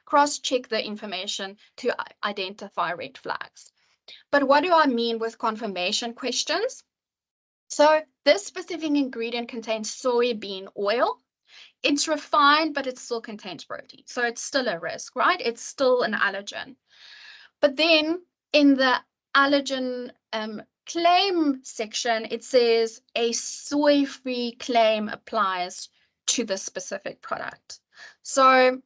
cross-check the information to identify red flags. But what do I mean with confirmation questions? So this specific ingredient contains soybean oil. It's refined, but it still contains protein. So it's still a risk, right? It's still an allergen. But then in the allergen claim section, it says a soy-free claim applies to the specific product. So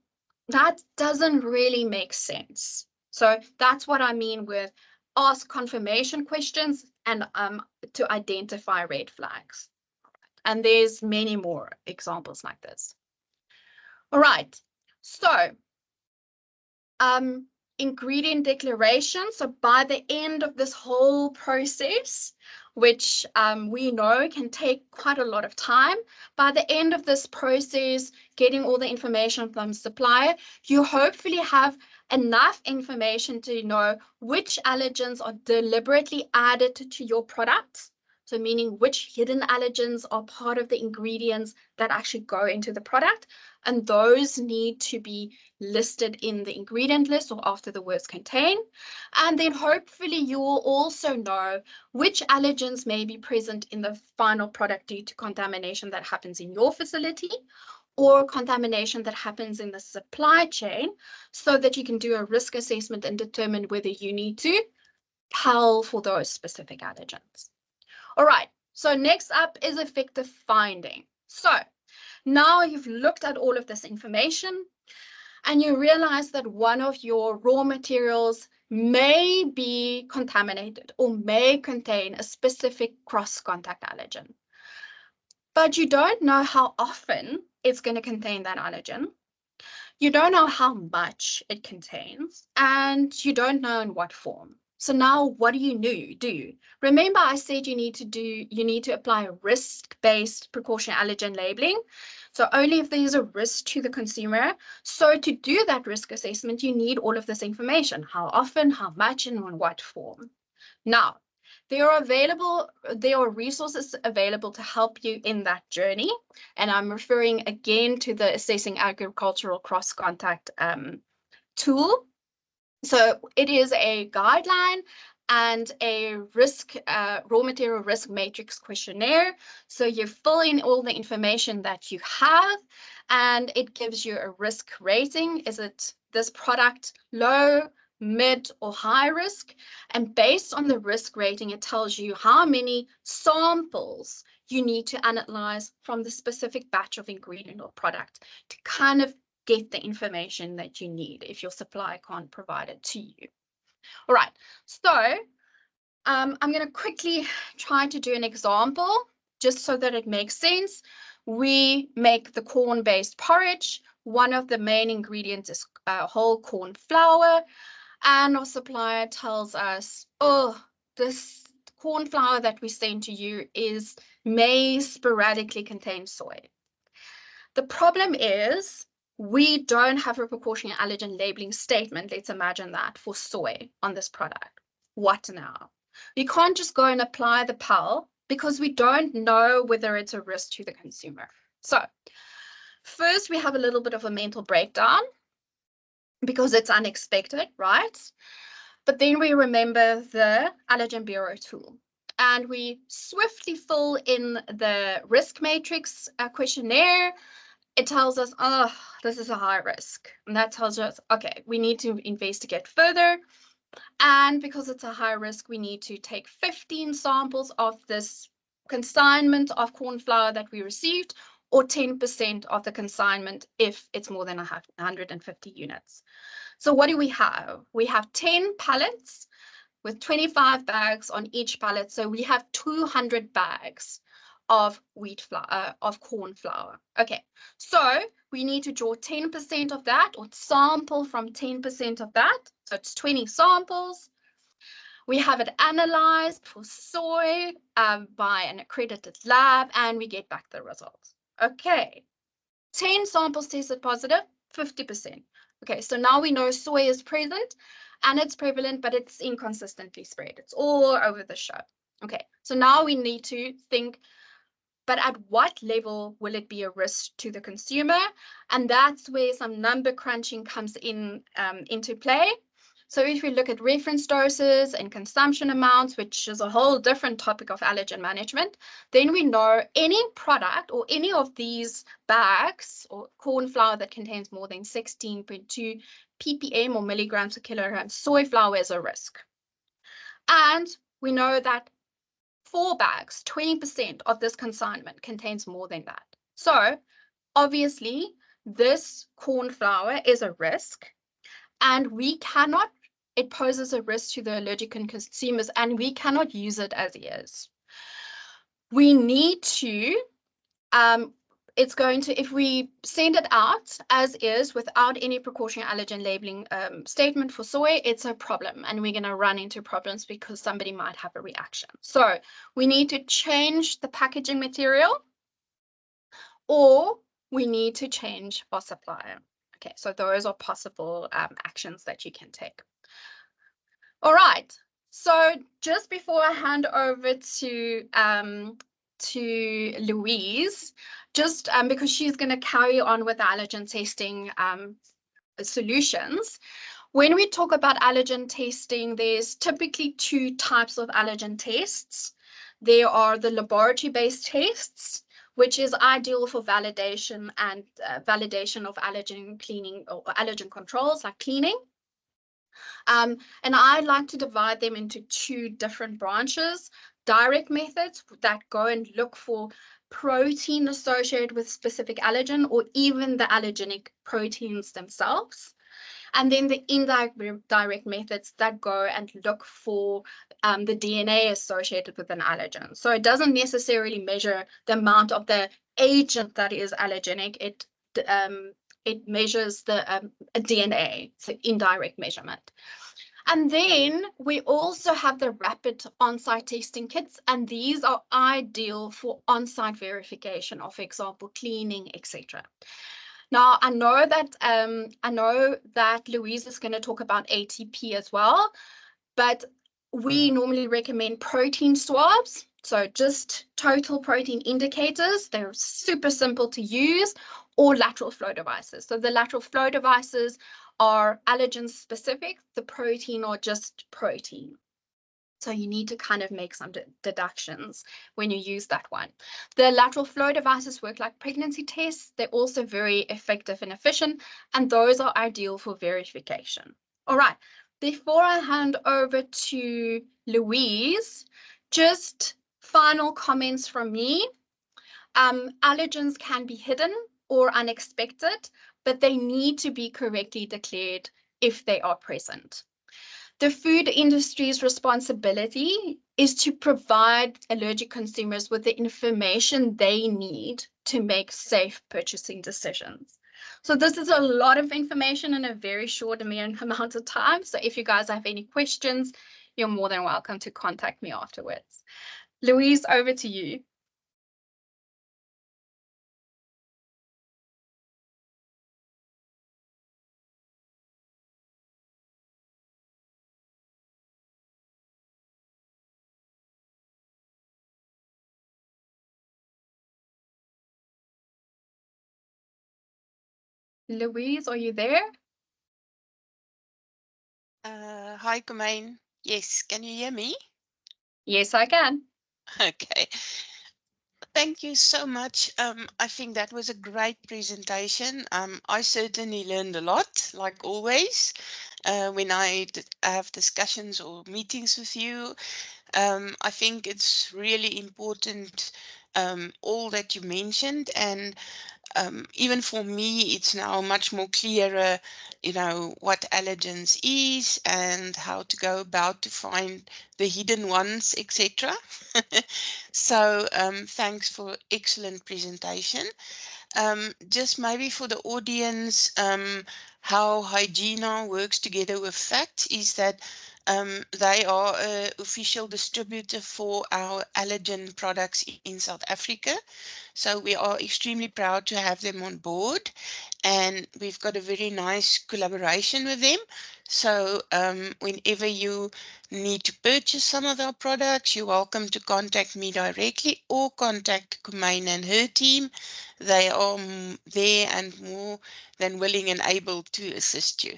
that doesn't really make sense. So that's what I mean with ask confirmation questions and to identify red flags. And there's many more examples like this. All right, so ingredient declaration. So by the end of this whole process, which we know can take quite a lot of time, by the end of this process, getting all the information from the supplier, you hopefully have enough information to know which allergens are deliberately added to your product. So meaning which hidden allergens are part of the ingredients that actually go into the product. And those need to be listed in the ingredient list or after the words contain. And then hopefully you will also know which allergens may be present in the final product due to contamination that happens in your facility or contamination that happens in the supply chain, so that you can do a risk assessment and determine whether you need to cull for those specific allergens. All right, so next up is effective finding. So now you've looked at all of this information and you realize that one of your raw materials may be contaminated or may contain a specific cross-contact allergen. But you don't know how often it's going to contain that allergen. You don't know how much it contains, and you don't know in what form. So now what do you do? Remember I said you need to apply a risk-based precaution allergen labeling. So only if there's a risk to the consumer. So to do that risk assessment, you need all of this information: how often, how much, and in what form. Now, there are resources available to help you in that journey. And I'm referring again to the Assessing Agricultural Cross-Contact tool. So it is a guideline and a raw material risk matrix questionnaire. So you fill in all the information that you have, and it gives you a risk rating. Is it this product low, mid, or high risk? And based on the risk rating, it tells you how many samples you need to analyze from the specific batch of ingredient or product to kind of get the information that you need if your supplier can't provide it to you. All right, so I'm going to quickly try to do an example just so that it makes sense. We make the corn-based porridge. One of the main ingredients is whole corn flour, and our supplier tells us, oh, this corn flour that we send to you may sporadically contain soy. The problem is we don't have a precautionary allergen labeling statement, let's imagine that, for soy on this product. What now? We can't just go and apply the PAL because we don't know whether it's a risk to the consumer. So first we have a little bit of a mental breakdown because it's unexpected, right? But then we remember the Allergen Bureau tool. And we swiftly fill in the risk matrix questionnaire. It tells us, oh, this is a high risk. And that tells us, okay, we need to investigate further. And because it's a high risk, we need to take 15 samples of this consignment of corn flour that we received, or 10% of the consignment if it's more than 150 units. So what do we have? We have 10 pallets with 25 bags on each pallet. So we have 200 bags of wheat flour, of corn flour. Okay, so we need to draw 10% of that, or sample from 10% of that. So it's 20 samples. We have it analyzed for soy by an accredited lab, and we get back the results. Okay, 10 samples tested positive, 50%. Okay, so now we know soy is present and it's prevalent, but it's inconsistently spread. It's all over the show. Okay, so now we need to think, but at what level will it be a risk to the consumer? And that's where some number crunching comes in into play. So if we look at reference doses and consumption amounts, which is a whole different topic of allergen management, then we know any product or any of these bags or corn flour that contains more than 16.2 ppm or milligrams per kilogram soy flour is a risk. And we know that 4 bags, 20% of this consignment contains more than that. So obviously, this corn flour is a risk, and it poses a risk to the allergic consumers, and we cannot use it as is. We need to, if we send it out as is without any precautionary allergen labeling statement for soy, it's a problem, and we're going to run into problems because somebody might have a reaction. So we need to change the packaging material, or we need to change our supplier. Okay, so those are possible actions that you can take. All right, so just before I hand over to Louise, just because she's going to carry on with the allergen testing solutions. When we talk about allergen testing, there's typically 2 types of allergen tests. There are the laboratory-based tests, which is ideal for validation and validation of allergen cleaning or allergen controls like cleaning. And I like to divide them into 2 different branches. Direct methods that go and look for protein associated with specific allergen or even the allergenic proteins themselves. And then the indirect methods that go and look for the DNA associated with an allergen. So it doesn't necessarily measure the amount of the agent that is allergenic. It measures the DNA, so indirect measurement. And then we also have the rapid on-site testing kits, and these are ideal for on-site verification of, for example, cleaning, etc. Now, I know that Louise is going to talk about ATP as well, but we normally recommend protein swabs. So just total protein indicators. They're super simple to use, or lateral flow devices. So the lateral flow devices are allergen specific. The protein are just protein. So you need to kind of make some deductions when you use that one. The lateral flow devices work like pregnancy tests. They're also very effective and efficient, and those are ideal for verification. All right, before I hand over to Louise, just final comments from me. Allergens can be hidden or unexpected, but they need to be correctly declared if they are present. The food industry's responsibility is to provide allergic consumers with the information they need to make safe purchasing decisions. So this is a lot of information in a very short amount of time. So if you guys have any questions, you're more than welcome to contact me afterwards. Louise, over to you. Louise, are you there? Hi, Commain. Yes, can you hear me? Yes, I can. Okay. Thank you so much. I think that was a great presentation. I certainly learned a lot, like always, when I have discussions or meetings with you. I think it's really important, all that you mentioned, and even for me, it's now much more clearer, what allergens is and how to go about to find the hidden ones, etc. So thanks for excellent presentation. Just maybe for the audience, how hygiene works together with facts is that They are an official distributor for our allergen products in South Africa. So we are extremely proud to have them on board, and we've got a very nice collaboration with them. So whenever you need to purchase some of our products, you're welcome to contact me directly or contact Kumain and her team. They are there and more than willing and able to assist you.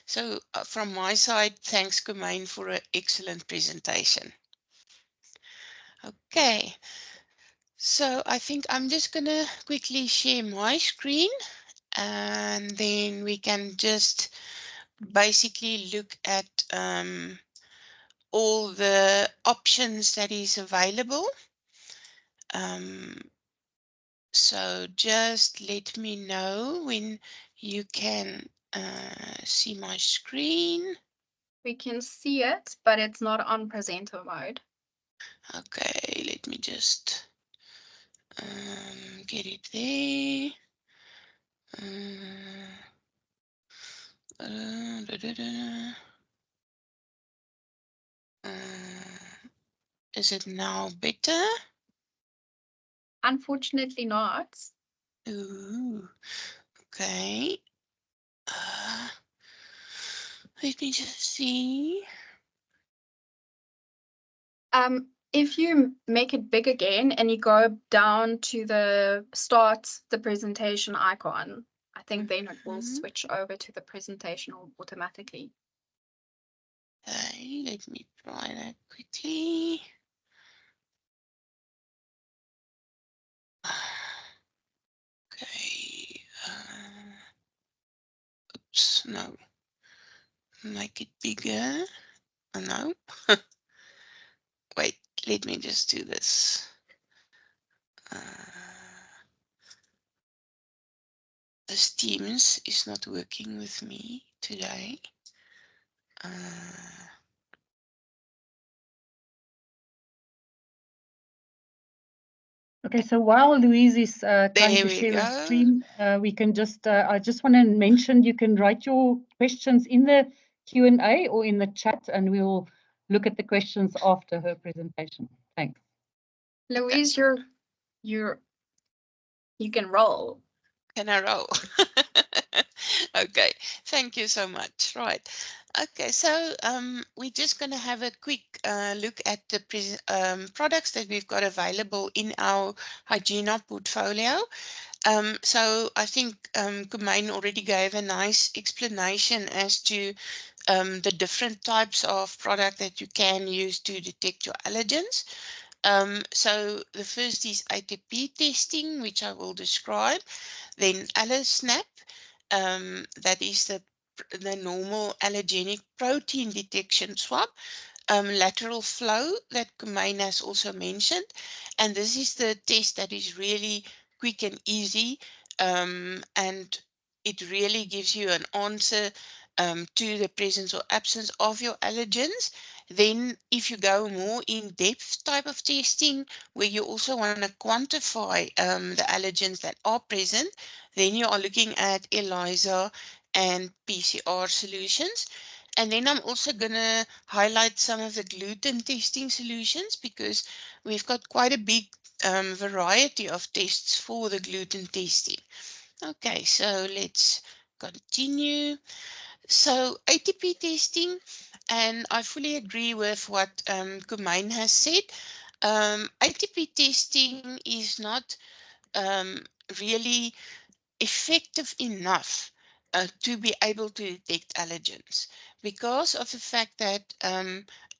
So from my side, thanks Kumain for an excellent presentation. Okay, so I think I'm just gonna quickly share my screen, and then we can just basically look at all the options that is available. So just let me know when you can see my screen. We can see it, but it's not on presenter mode. Okay, let me just get it there. Da, da, da. Is it now better? Unfortunately not. Ooh, okay. Let me just see. If you make it big again and you go down to the start the presentation icon, I think then it will switch over to the presentation automatically. Okay, let me try that quickly. Okay. Oops, no. Make it bigger. Oh, no. Wait, let me just do this. This Teams is not working with me today. Okay, so while Louise is trying There to we share her go. screen, we can just, I just want to mention you can write your questions in the Q&A or in the chat, and we'll look at the questions after her presentation. Thanks. Louise, you can roll. Can I roll? Okay, thank you so much. Right. Okay, so we're just going to have a quick look at the products that we've got available in our Hygiena portfolio. So I think Kumain already gave a nice explanation as to the different types of product that you can use to detect your allergens. So the first is ATP testing, which I will describe. Then AllerSnap, that is the normal allergenic protein detection swab. Lateral flow that Kumain has also mentioned, and this is the test that is really quick and easy, and it really gives you an answer to the presence or absence of your allergens. Then if you go more in-depth type of testing, where you also want to quantify the allergens that are present, then you are looking at ELISA and PCR solutions. And then I'm also going to highlight some of the gluten testing solutions, because we've got quite a big variety of tests for the gluten testing. Okay, so let's continue. So ATP testing, and I fully agree with what Kumain has said. ATP testing is not really effective enough to be able to detect allergens, because of the fact that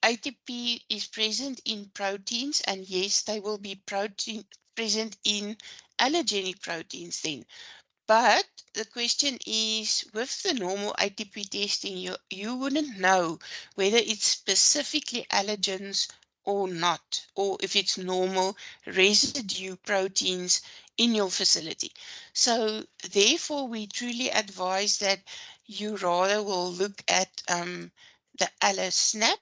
ATP is present in proteins, and yes, they will be present in allergenic proteins then. But the question is, with the normal ATP testing, you wouldn't know whether it's specifically allergens or not, or if it's normal residue proteins in your facility. So therefore, we truly advise that you rather will look at the AllerSnap.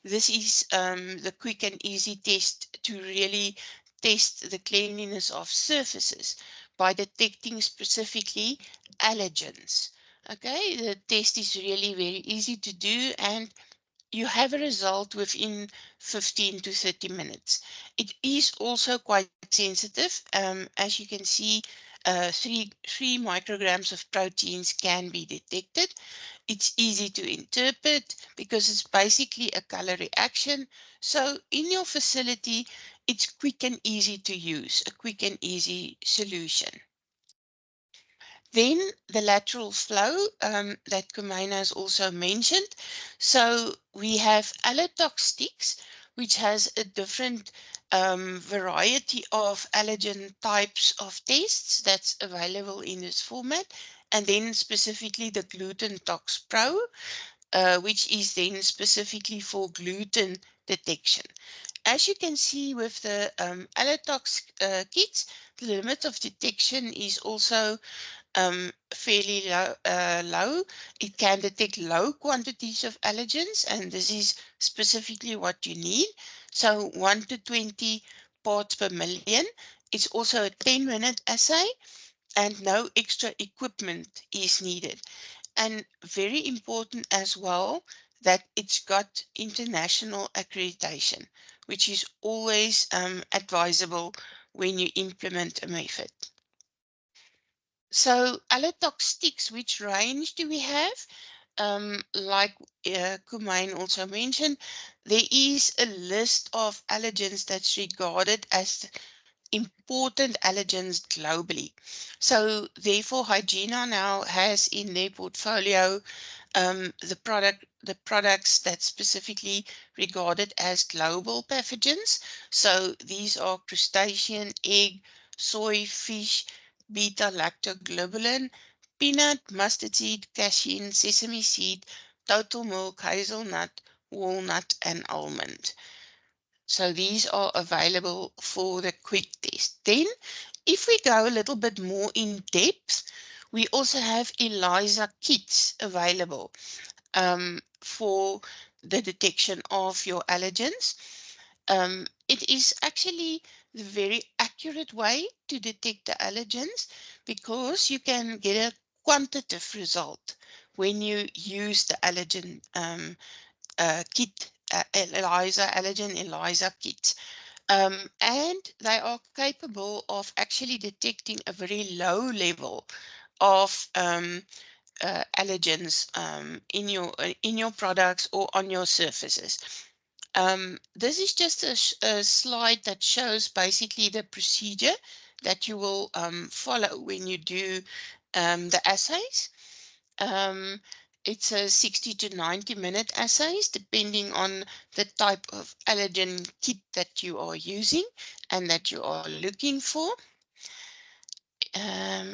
This is the quick and easy test to really test the cleanliness of surfaces by detecting specifically allergens. Okay, the test is really very easy to do, and you have a result within 15 to 30 minutes. It is also quite sensitive. As you can see, 3 micrograms of proteins can be detected. It's easy to interpret because it's basically a color reaction. So in your facility, it's quick and easy to use, a quick and easy solution. Then the lateral flow that Kumaina has also mentioned. So we have Allertox sticks, which has a different variety of allergen types of tests that's available in this format. And then specifically the Gluten Tox Pro, which is then specifically for gluten detection. As you can see with the Allertox kits, the limit of detection is also fairly low. It can detect low quantities of allergens, and this is specifically what you need. So 1 to 20 parts per million. It's also a 10-minute assay, and no extra equipment is needed. And very important as well, that it's got international accreditation, which is always advisable when you implement a method. So Allertox sticks, which range do we have? Like Kumain also mentioned, there is a list of allergens that's regarded as important allergens globally. So therefore, Hygiena now has in their portfolio the products that specifically regarded as global pathogens. So these are crustacean, egg, soy, fish, beta-lactoglobulin, peanut, mustard seed, cashew, sesame seed, total milk, hazelnut, walnut, and almond. So these are available for the quick test. Then, if we go a little bit more in depth, we also have ELISA kits available for the detection of your allergens. It is actually the very accurate way to detect the allergens because you can get a quantitative result when you use the allergen kit, allergen ELISA kits. And they are capable of actually detecting a very low level of allergens in your products or on your surfaces. This is just a slide that shows basically the procedure that you will follow when you do the assays. It's a 60 to 90-minute assays depending on the type of allergen kit that you are using and that you are looking for.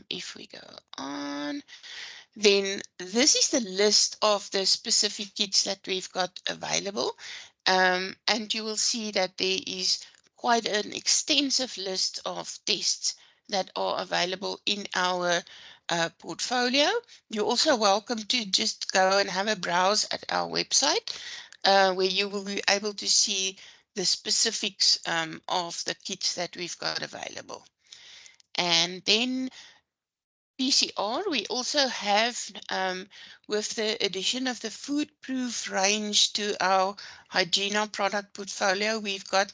If we go on, then this is the list of the specific kits that we've got available. And you will see that there is quite an extensive list of tests that are available in our portfolio. You're also welcome to just go and have a browse at our website where you will be able to see the specifics of the kits that we've got available. And then PCR, we also have, with the addition of the food-proof range to our Hygiena product portfolio, we've got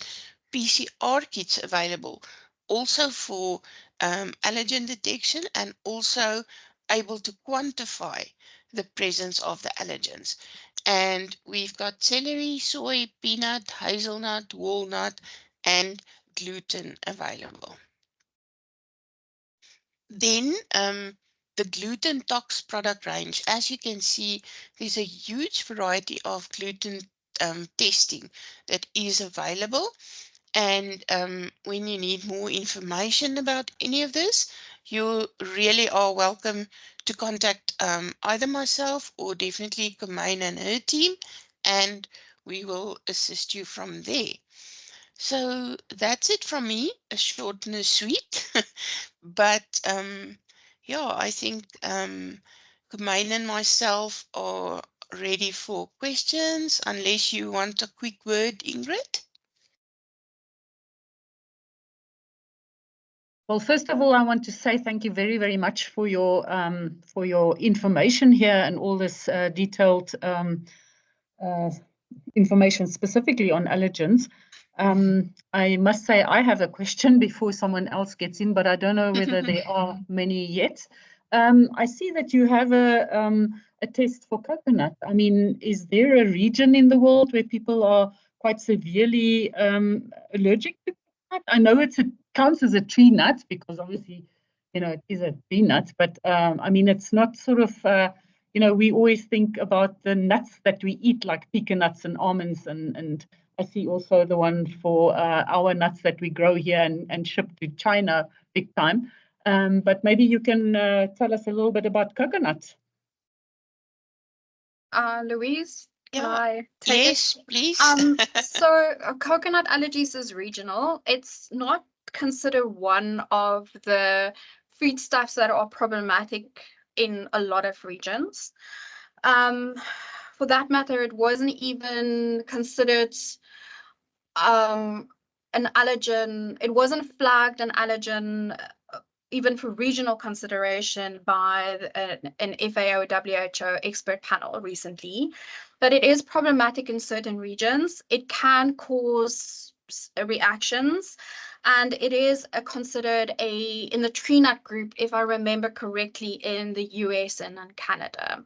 PCR kits available, also for allergen detection and also able to quantify the presence of the allergens. And we've got celery, soy, peanut, hazelnut, walnut, and gluten available. Then the gluten tox product range, as you can see, there's a huge variety of gluten testing that is available. And when you need more information about any of this, you really are welcome to contact either myself or definitely Kumain and her team, and we will assist you from there. So that's it from me, a short and a sweet. But yeah, I think Kumain and myself are ready for questions, unless you want a quick word, Ingrid. Well, first of all, I want to say thank you very, very much for your information here and all this detailed information specifically on allergens. I must say I have a question before someone else gets in, but I don't know whether there are many yet. I see that you have a test for coconut. I mean, is there a region in the world where people are quite severely allergic to coconut? I know it counts as a tree nut because obviously, you know, it is a tree nut, but I mean, it's not sort of, you know, we always think about the nuts that we eat, like pecan nuts and almonds, and I see also the one for our nuts that we grow here and ship to China big time. But maybe you can tell us a little bit about coconut. Louise, can Yeah. I take Yes, it? please. So coconut allergies is regional. It's not considered one of the foodstuffs that are problematic in a lot of regions. For that matter, it wasn't even considered an allergen. It wasn't flagged an allergen even for regional consideration by an FAO WHO expert panel recently, but it is problematic in certain regions. It can cause reactions, and it is considered in the tree nut group, if I remember correctly, in the US and in Canada.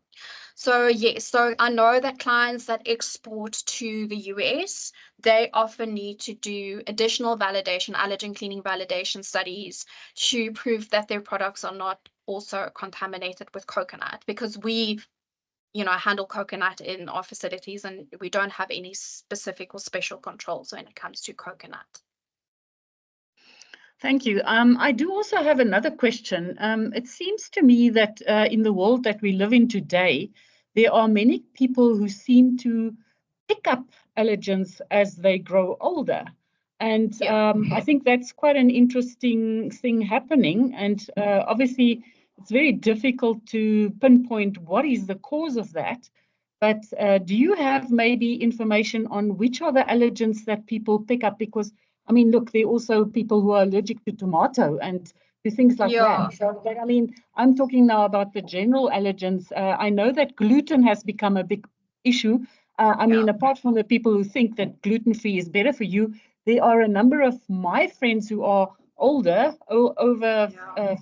So yes, so I know that clients that export to the US, they often need to do additional validation, allergen cleaning validation studies to prove that their products are not also contaminated with coconut, because we, you know, handle coconut in our facilities and we don't have any specific or special controls when it comes to coconut. Thank you. I do also have another question. It seems to me that in the world that we live in today, there are many people who seem to pick up allergens as they grow older. And I think that's quite an interesting thing happening. And obviously, it's very difficult to pinpoint what is the cause of that. But do you have maybe information on which are the allergens that people pick up? Because I mean, look, there are also people who are allergic to tomato and to things like that. So, but I mean, I'm talking now about the general allergens. I know that gluten has become a big issue. I mean, apart from the people who think that gluten-free is better for you, there are a number of my friends who are older, over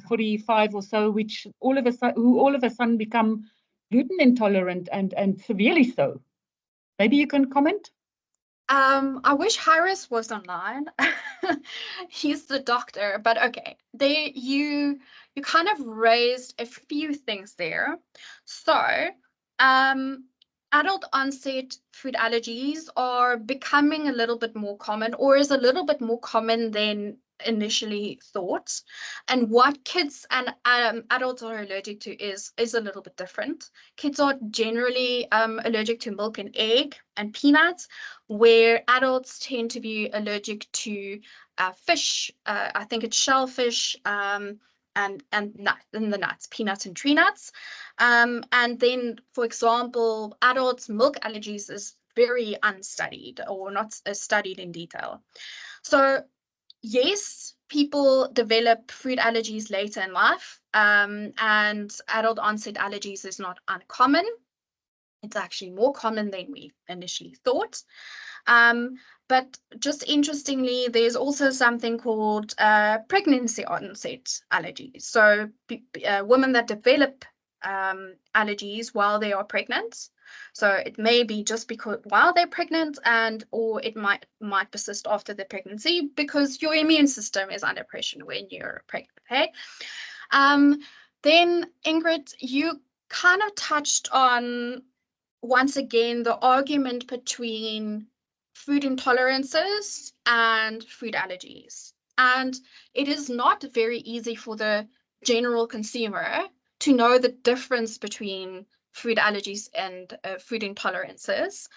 45 or so, which all of a sudden become gluten intolerant and severely so. Maybe you can comment? I wish Harris was online. He's the doctor, but okay. You kind of raised a few things there. So, adult onset food allergies are becoming a little bit more common, or is a little bit more common than initially thought. And what kids and adults are allergic to is a little bit different. Kids are generally allergic to milk and egg and peanuts, where adults tend to be allergic to fish. I think it's shellfish, and the nuts, peanuts and tree nuts. And then, for example, adults' milk allergies is very unstudied or not studied in detail. So yes, people develop food allergies later in life, and adult onset allergies is not uncommon. It's actually more common than we initially thought. But just interestingly, there's also something called pregnancy onset allergies. So women that develop allergies while they are pregnant. So it may be just because while they're pregnant, or it might persist after the pregnancy because your immune system is under pressure when you're pregnant. Okay. Then Ingrid, you kind of touched on, once again, the argument between food intolerances and food allergies. And it is not very easy for the general consumer to know the difference between food allergies and food intolerances,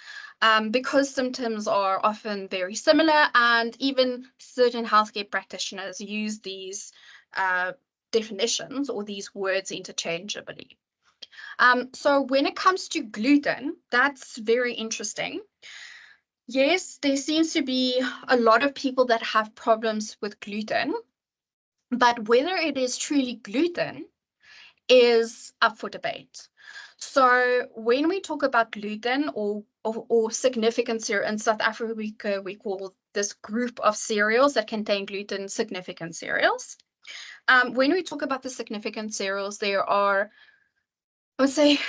because symptoms are often very similar, and even certain healthcare practitioners use these definitions or these words interchangeably. So when it comes to gluten, that's very interesting. Yes, there seems to be a lot of people that have problems with gluten, but whether it is truly gluten is up for debate. So when we talk about gluten or significant cereal, in South Africa, we call this group of cereals that contain gluten significant cereals. When we talk about the significant cereals, there are, I would say,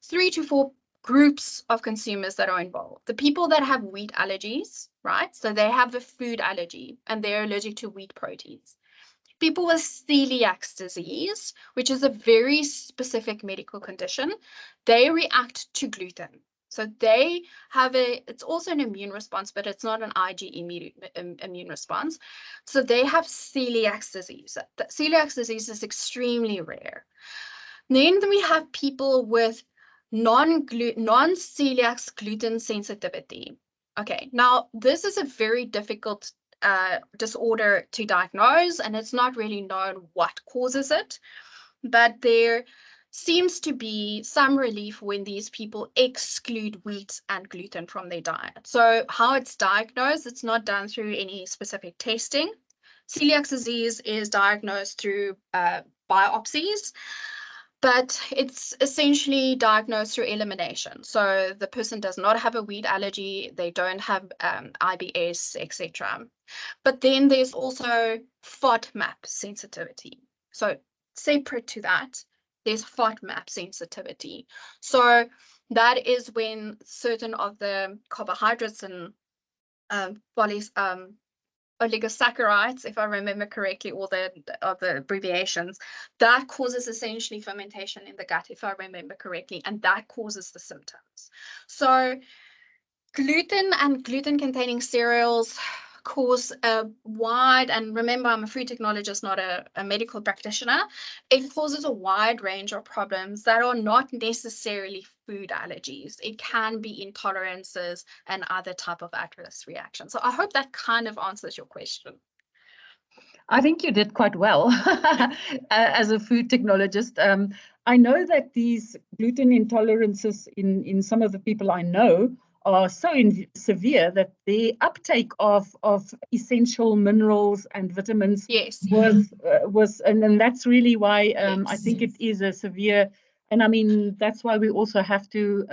3 to 4 groups of consumers that are involved. The people that have wheat allergies, right? So they have a food allergy and they're allergic to wheat proteins. People with celiac disease, which is a very specific medical condition, they react to gluten. So they have it's also an immune response, but it's not an IgE immune response. So they have celiac disease. Celiac disease is extremely rare. Then we have people with non-celiac gluten sensitivity. Okay, now this is a very difficult disorder to diagnose, and it's not really known what causes it, but there seems to be some relief when these people exclude wheat and gluten from their diet. So how it's diagnosed, it's not done through any specific testing. Celiac disease is diagnosed through biopsies, but it's essentially diagnosed through elimination. So the person does not have a wheat allergy, they don't have IBS, etc. But then there's also FODMAP sensitivity. So separate to that, there's FODMAP sensitivity. So that is when certain of the carbohydrates and oligosaccharides, if I remember correctly, all the abbreviations, that causes essentially fermentation in the gut, if I remember correctly, and that causes the symptoms. So gluten and gluten-containing cereals cause a wide, and remember, I'm a food technologist, not a medical practitioner, it causes a wide range of problems that are not necessarily food allergies. It can be intolerances and other type of adverse reactions. So I hope that kind of answers your question. I think you did quite well as a food technologist. I know that these gluten intolerances in some of the people I know are so severe that the uptake of essential minerals and vitamins was and that's really why I think it is a severe, and I mean that's why we also have to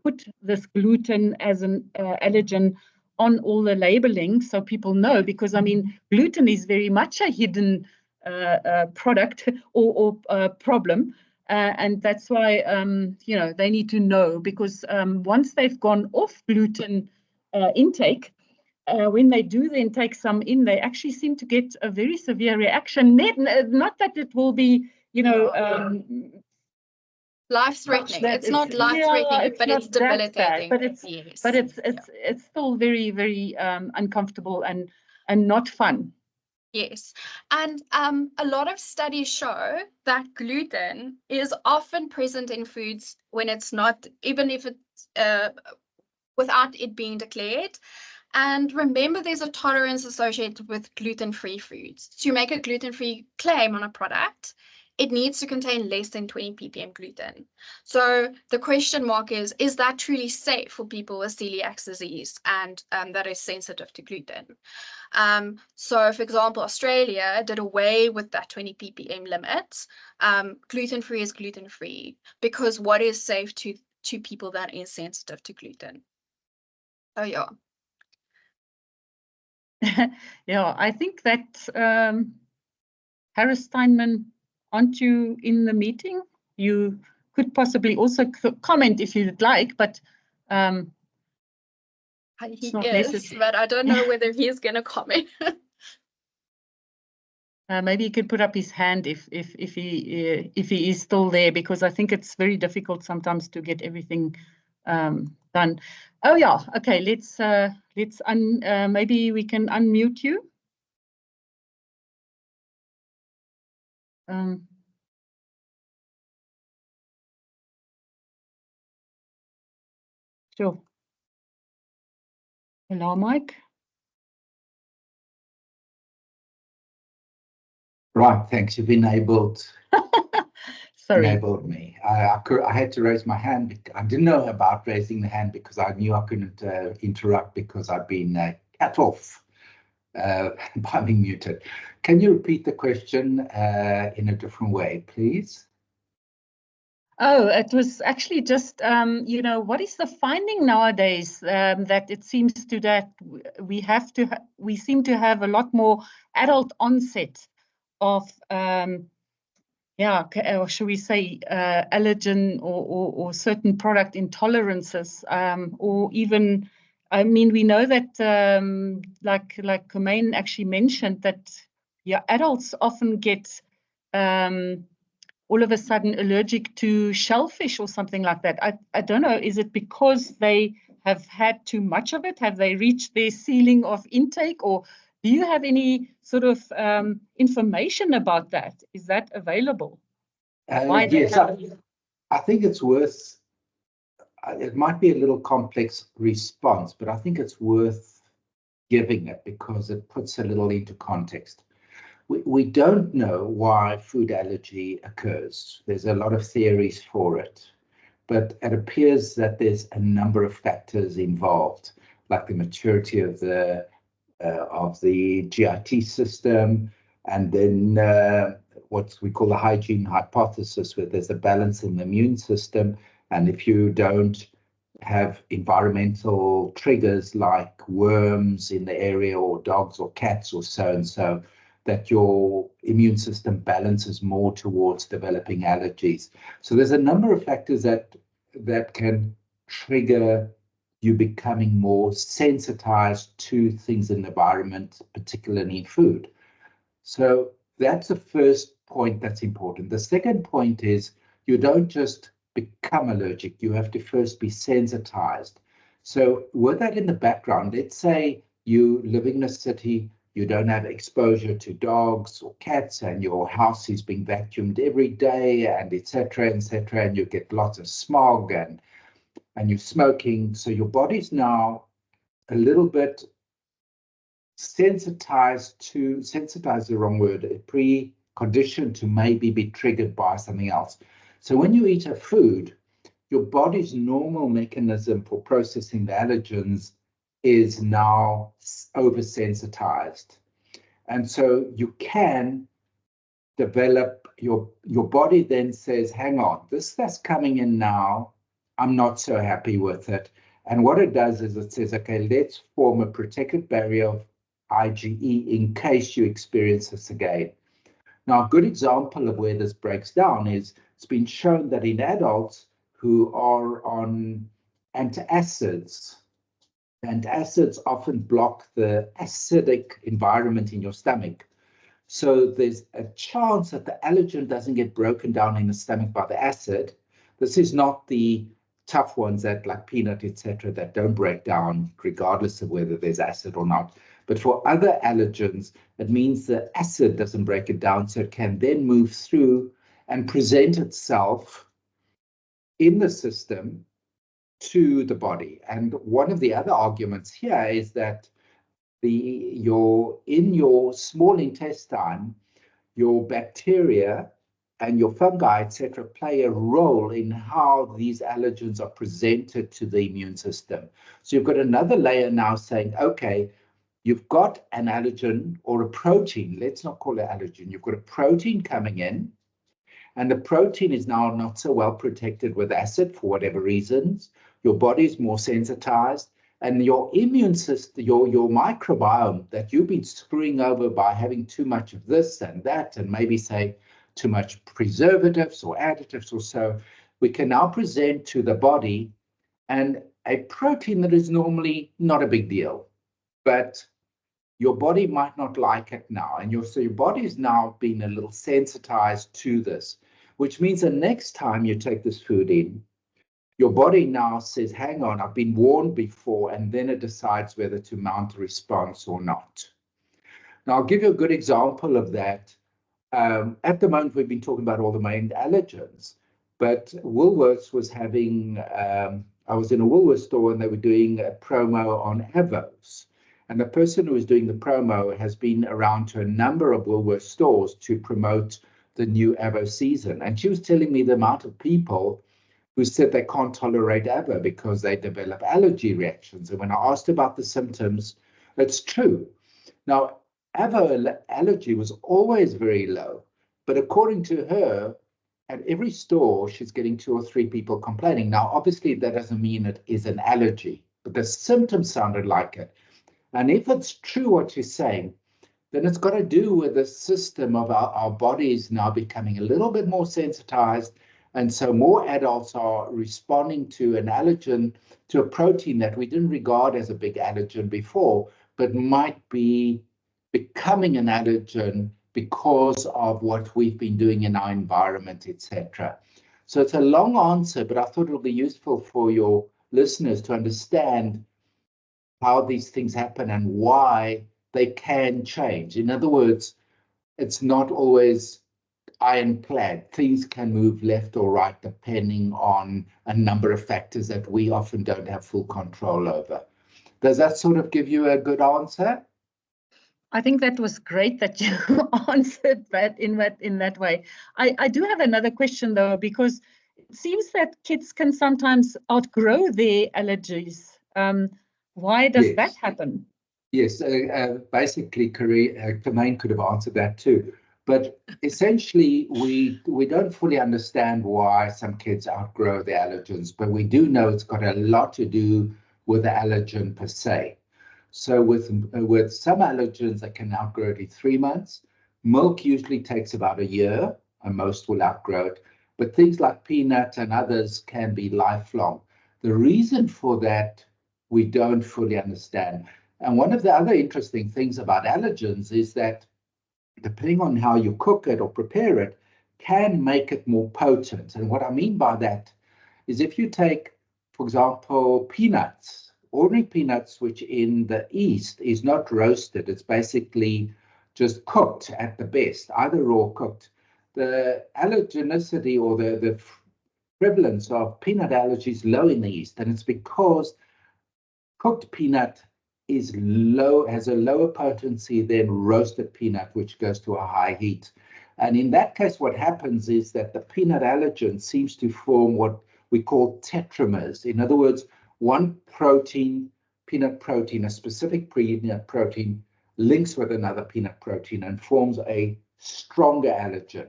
put this gluten as an allergen on all the labeling so people know, because I mean gluten is very much a hidden product or problem. And that's why, you know, they need to know, because once they've gone off gluten intake, when they do then take some in, they actually seem to get a very severe reaction. Not that it will be, you know, life-threatening. It's not life-threatening, but it's debilitating. But it's still very, very uncomfortable and not fun. Yes, and a lot of studies show that gluten is often present in foods when it's not, even if it's without it being declared. And remember, there's a tolerance associated with gluten-free foods. To make a gluten-free claim on a product, it needs to contain less than 20 ppm gluten. So the question mark is that truly safe for people with celiac disease and that is sensitive to gluten? So, for example, Australia did away with that 20 ppm limit. Gluten-free is gluten-free because what is safe to people that is sensitive to gluten? Oh, yeah. Yeah, I think that Harris Steinman, aren't you in the meeting? You could possibly also comment if you'd like, but he is, but I don't know whether he's going to comment. Maybe he could put up his hand if he is still there, because I think it's very difficult sometimes to get everything done. Oh yeah, okay. Let's maybe we can unmute you. Sure. Hello, Mike. Right, thanks. You've enabled me. I had to raise my hand. I didn't know about raising the hand because I knew I couldn't interrupt because I'd been cut off by being muted. Can you repeat the question in a different way, please? Oh, it was actually just, you know, what is the finding nowadays, that it seems to that we seem to have a lot more adult onset of, or should we say, allergen or certain product intolerances, or even, I mean, we know that, like Comaine actually mentioned that, yeah, adults often get, all of a sudden allergic to shellfish or something like that. I don't know, is it because they have had too much of it? Have they reached their ceiling of intake? Or do you have any sort of information about that? Is that available? Yes, I think it's worth, it might be a little complex response, but I think it's worth giving it because it puts a little into context. We don't know why food allergy occurs. There's a lot of theories for it, but it appears that there's a number of factors involved, like the maturity of the GIT system, and then what we call the hygiene hypothesis, where there's a balance in the immune system, and if you don't have environmental triggers like worms in the area or dogs or cats or so and so, that your immune system balances more towards developing allergies. So there's a number of factors that can trigger you becoming more sensitized to things in the environment, particularly in food. So that's the first point that's important. The second point is you don't just become allergic, you have to first be sensitized. So with that in the background, let's say you living in a city, you don't have exposure to dogs or cats, and your house is being vacuumed every day, and etc., and you get lots of smog and you're smoking. So your body's now a little bit sensitized is the wrong word, pre-conditioned to maybe be triggered by something else. So when you eat a food, your body's normal mechanism for processing the allergens is now oversensitized. And so you can develop, your body then says, hang on, this that's coming in now, I'm not so happy with it. And what it does is it says, okay, let's form a protective barrier of IgE in case you experience this again. Now, a good example of where this breaks down is it's been shown that in adults who are on antacids, and acids often block the acidic environment in your stomach. So there's a chance that the allergen doesn't get broken down in the stomach by the acid. This is not the tough ones that like peanut, etc., that don't break down regardless of whether there's acid or not. But for other allergens, it means the acid doesn't break it down, so it can then move through and present itself in the system to the body. And one of the other arguments here is that in your small intestine, your bacteria and your fungi, etc., play a role in how these allergens are presented to the immune system. So you've got another layer now saying, okay, you've got an allergen or a protein, let's not call it allergen, you've got a protein coming in, and the protein is now not so well protected with acid for whatever reasons. Your body's more sensitized, and your immune system, your microbiome that you've been screwing over by having too much of this and that, and maybe say too much preservatives or additives or so, we can now present to the body and a protein that is normally not a big deal, but your body might not like it now. And so your body is now being a little sensitized to this, which means the next time you take this food in, your body now says, hang on, I've been warned before, and then it decides whether to mount a response or not. Now, I'll give you a good example of that. At the moment, we've been talking about all the main allergens, but Woolworths was having, I was in a Woolworths store and they were doing a promo on Avos. And the person who was doing the promo has been around to a number of Woolworths stores to promote the new Avo season. And she was telling me the amount of people who said they can't tolerate Avo because they develop allergy reactions. And when I asked about the symptoms, it's true. Now, Avo allergy was always very low, but according to her, at every store, she's getting 2 or 3 people complaining. Now, obviously, that doesn't mean it is an allergy, but the symptoms sounded like it. And if it's true what she's saying, then it's got to do with the system of our bodies now becoming a little bit more sensitized. And so more adults are responding to an allergen, to a protein that we didn't regard as a big allergen before, but might be becoming an allergen because of what we've been doing in our environment, etc. So it's a long answer, but I thought it'll be useful for your listeners to understand how these things happen and why they can change. In other words, it's not always ironclad. Things can move left or right depending on a number of factors that we often don't have full control over. Does that sort of give you a good answer? I think that was great that you answered that in that way. I do have another question though, because it seems that kids can sometimes outgrow their allergies. Why does that happen? Yes, basically, Kamain could have answered that too. But essentially, we don't fully understand why some kids outgrow their allergens, but we do know it's got a lot to do with the allergen per se. So with some allergens that can outgrow it in 3 months, milk usually takes about a year, and most will outgrow it. But things like peanut and others can be lifelong. The reason for that, we don't fully understand. And one of the other interesting things about allergens is that depending on how you cook it or prepare it, can make it more potent. And what I mean by that is if you take, for example, peanuts, ordinary peanuts, which in the East is not roasted, it's basically just cooked at the best, either raw or cooked. The allergenicity or the prevalence of peanut allergy is low in the East, and it's because cooked peanut is low, has a lower potency than roasted peanut, which goes to a high heat. And in that case, what happens is that the peanut allergen seems to form what we call tetramers. In other words, one protein, peanut protein, a specific peanut protein, links with another peanut protein and forms a stronger allergen.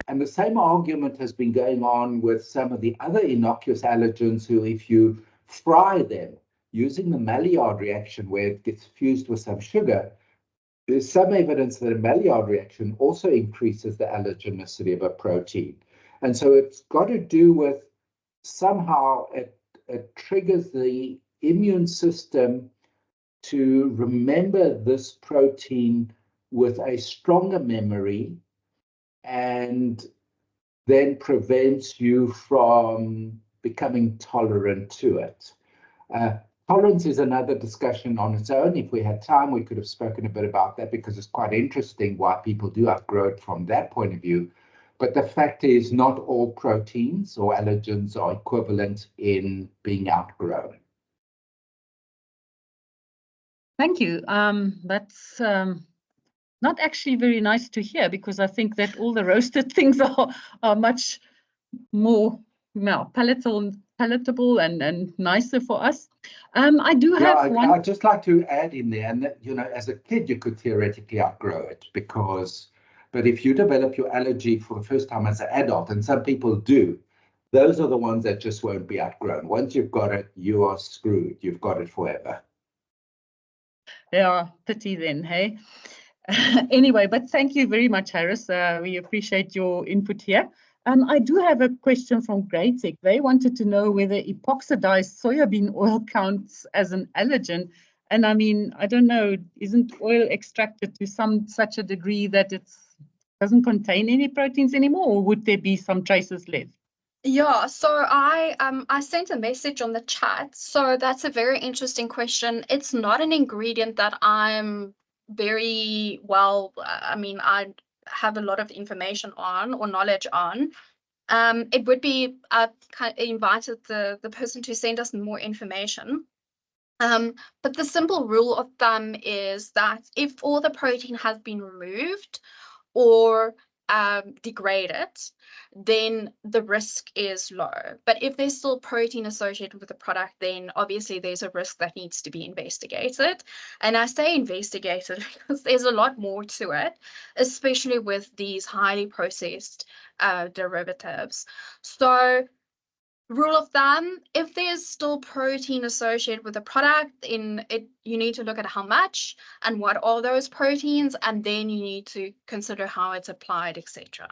And the same argument has been going on with some of the other innocuous allergens who, if you fry them using the Maillard reaction where it gets fused with some sugar, there's some evidence that a Maillard reaction also increases the allergenicity of a protein. And so it's got to do with somehow it triggers the immune system to remember this protein with a stronger memory and then prevents you from becoming tolerant to it. Tolerance is another discussion on its own. If we had time, we could have spoken a bit about that because it's quite interesting why people do outgrow it from that point of view. But the fact is not all proteins or allergens are equivalent in being outgrown. Thank you. That's not actually very nice to hear because I think that all the roasted things are much more palatable and nicer for us. I do have one. I'd just like to add in there, and that, you know, as a kid, you could theoretically outgrow it but if you develop your allergy for the first time as an adult, and some people do, those are the ones that just won't be outgrown. Once you've got it, you are screwed. You've got it forever. Yeah, pity then, hey? Anyway, but thank you very much, Harris. We appreciate your input here. I do have a question from Greytech. They wanted to know whether epoxidized soybean oil counts as an allergen. And I mean, I don't know, isn't oil extracted to such a degree that it doesn't contain any proteins anymore, or would there be some traces left? Yeah, so I sent a message on the chat. So that's a very interesting question. It's not an ingredient that I'm very well, I mean, I have a lot of information on or knowledge on. It would be kind of invited the person to send us more information. But the simple rule of thumb is that if all the protein has been removed, or degraded, then the risk is low. But if there's still protein associated with the product, then obviously there's a risk that needs to be investigated. And I say investigated because there's a lot more to it, especially with these highly processed derivatives. So rule of thumb, if there's still protein associated with the product, then you need to look at how much and what are those proteins, and then you need to consider how it's applied, etc.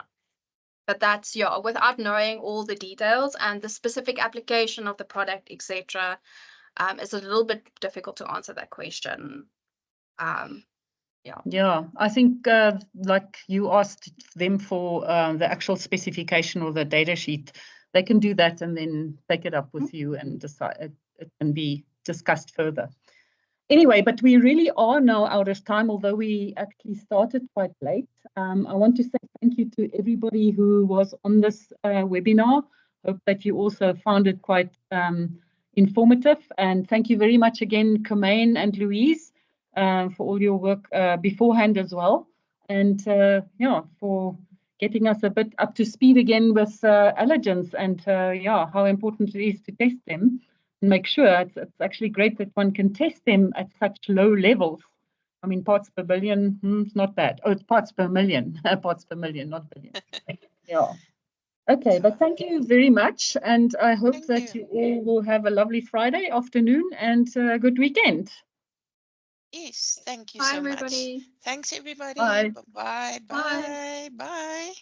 But that's, yeah, without knowing all the details and the specific application of the product, etc., it's a little bit difficult to answer that question. Yeah, I think like you asked them for the actual specification or the data sheet, they can do that and then take it up with you and decide it can be discussed further. Anyway, but we really are now out of time, although we actually started quite late. I want to say thank you to everybody who was on this webinar. Hope that you also found it quite informative. And thank you very much again, Commemoration and Louise, for all your work beforehand as well. And yeah, for getting us a bit up to speed again with allergens and yeah, how important it is to test them and make sure. It's actually great that one can test them at such low levels. I mean, parts per billion, it's not bad. Oh, it's parts per million, parts per million, not billion. Yeah. Okay, but thank you very much. And I hope that you all will have a lovely Friday afternoon and a good weekend. Yes, thank you Bye, so everybody. much. Thanks, everybody. Bye. Bye-bye. Bye. Bye.